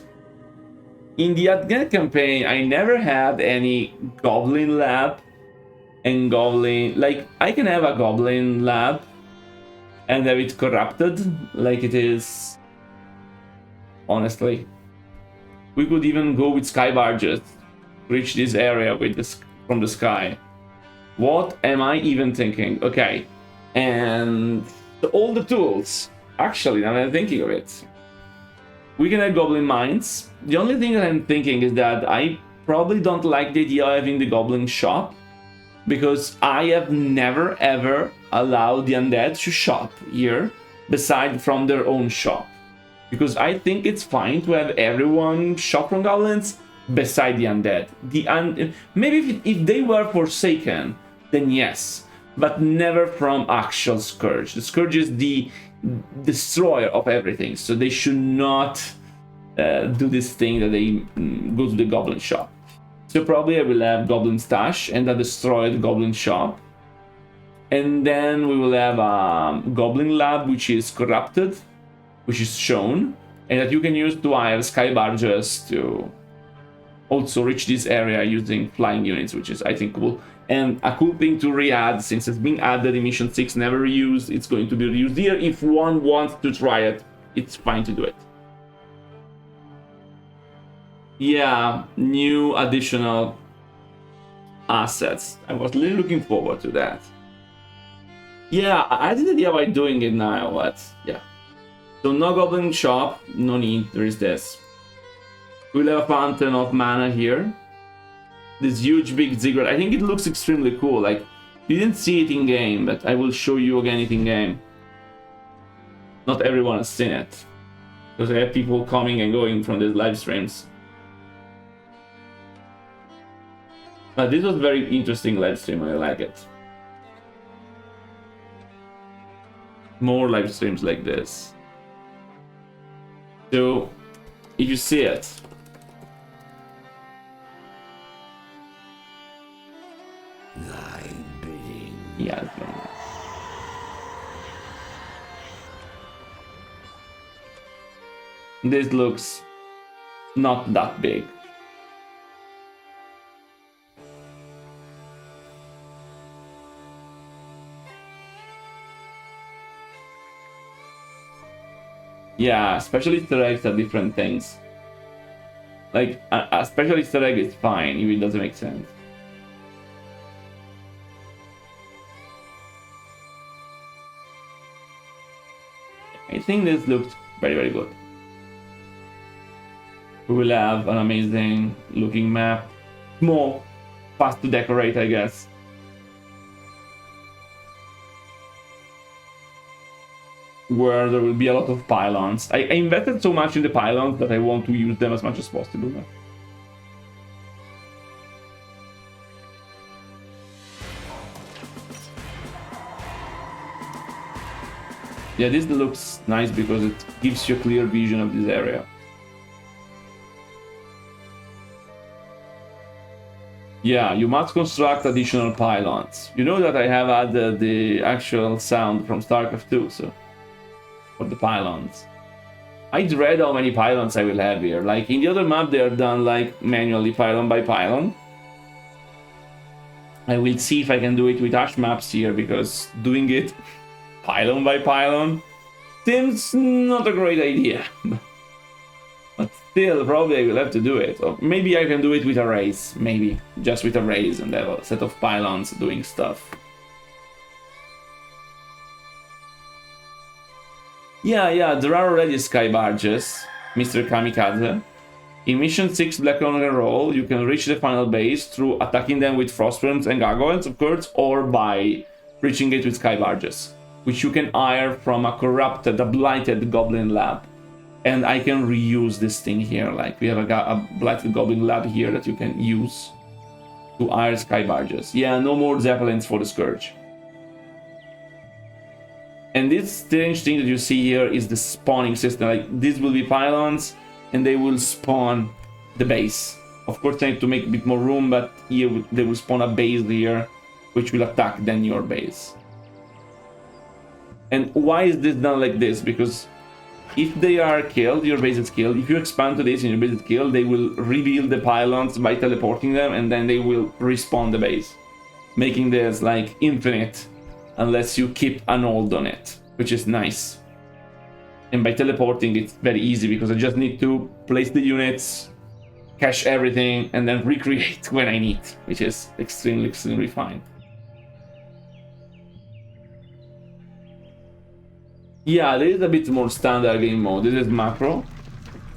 in the Adgent campaign, I never had any Goblin Lab and Goblin... Like, I can have a Goblin Lab and have it corrupted, like it is... Honestly. We could even go with Sky Barges, reach this area with this from the sky. What am I even thinking? Okay, and all the tools. Actually, now that I'm thinking of it, we can have Goblin Mines. The only thing that I'm thinking is that I probably don't like the idea of having the Goblin Shop, because I have never ever allowed the undead to shop here, beside from their own shop. Because I think it's fine to have everyone shop from goblins beside the undead. Maybe if they were Forsaken, then yes, but never from actual Scourge. The Scourge is the destroyer of everything, so they should not do this thing that they go to the goblin shop. So probably I will have Goblin Stash and a destroyed Goblin Shop. And then we will have a Goblin Lab, which is corrupted, which is shown, and that you can use to hire Sky Barges to also reach this area using flying units, which is, I think, cool. And a cool thing to re-add, since it's being added in Mission 6, never reused, it's going to be reused here. If one wants to try it, it's fine to do it. Yeah, new additional assets. I was really looking forward to that. Yeah, I had the idea about doing it now, but yeah. So no Goblin Shop, no need, there is this. We'll have a fountain of mana here. This huge big ziggurat. I think it looks extremely cool. Like, you didn't see it in game, but I will show you again it in game. Not everyone has seen it, because I have people coming and going from these live streams. But this was very interesting live stream. I like it. more live streams like this. So if you see it, Thy bidding. yeah. This looks not that big. Yeah, special Easter eggs are different things. Like, a special Easter egg is fine if it doesn't make sense. I think this looks very, very good. We will have an amazing looking map. Small, fast to decorate, I guess. Where there will be a lot of pylons. I invested so much in the pylons that I want to use them as much as possible. Yeah, this looks nice because it gives you a clear vision of this area. Yeah, you must construct additional pylons. You know that I have added the actual sound from StarCraft 2, so for the pylons. I dread how many pylons I will have here. Like in the other map, they are done like manually, pylon by pylon. I will see if I can do it with Ash maps here, because doing it pylon by pylon seems not a great idea. But still, probably I will have to do it. Or maybe I can do it with arrays. Maybe just with arrays and have a set of pylons doing stuff. Yeah, there are already sky barges, Mr. Kamikaze. In Mission 6 Black Rock and Roll, you can reach the final base through attacking them with frostworms and gargoyles, of course, or by reaching it with sky barges, which you can hire from a blighted goblin lab. And I can reuse this thing here, like we have a blighted goblin lab here that you can use to hire sky barges. Yeah, no more zeppelins for the Scourge. And this strange thing that you see here is the spawning system. Like, these will be pylons, and they will spawn the base. Of course, I need to make a bit more room, but here they will spawn a base here, which will attack then your base. And why is this done like this? Because if they are killed, your base is killed. If you expand to this and your base is killed, they will rebuild the pylons by teleporting them, and then they will respawn the base, making this like infinite unless you keep an hold on it, which is nice. And by teleporting, it's very easy because I just need to place the units, cache everything, and then recreate when I need, which is extremely fine. Yeah, there is a bit more standard game mode. This is macro.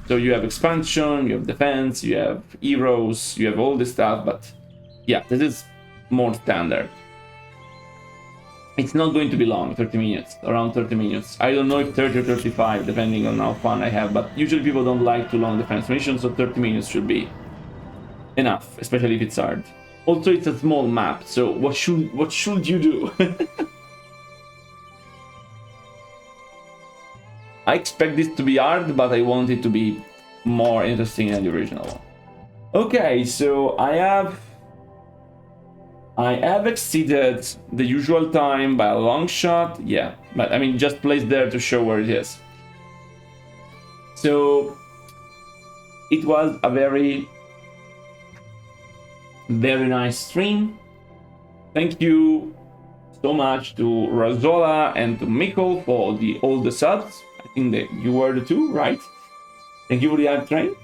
So you have expansion, you have defense, you have heroes, you have all this stuff, but yeah, this is more standard. It's not going to be long, 30 minutes, around 30 minutes. I don't know if 30 or 35, depending on how fun I have, but usually people don't like too long defense missions, so 30 minutes should be enough, especially if it's hard. Also, it's a small map, so what should you do? I expect this to be hard, but I want it to be more interesting than the original one. Okay, so I have exceeded the usual time by a long shot. Yeah, but I mean, just place there to show where it is. So it was a very nice stream. Thank you so much to Razola and to Mikkel for all the subs. I think that you were the two, right? Thank you for the hype train.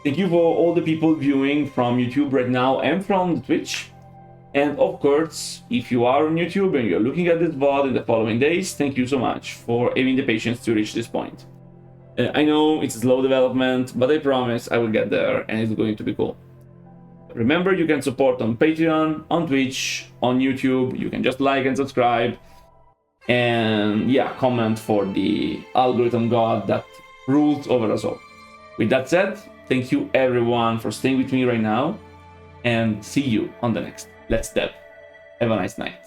Thank you for all the people viewing from YouTube right now and from Twitch. And of course, if you are on YouTube and you're looking at this VOD in the following days, thank you so much for having the patience to reach this point. I know it's a slow development, but I promise I will get there and it's going to be cool. Remember, you can support on Patreon, on Twitch, on YouTube. You can just like and subscribe. And yeah, comment for the algorithm god that rules over us all. With that said, thank you everyone for staying with me right now. And see you on the next Let's Dev. Have a nice night.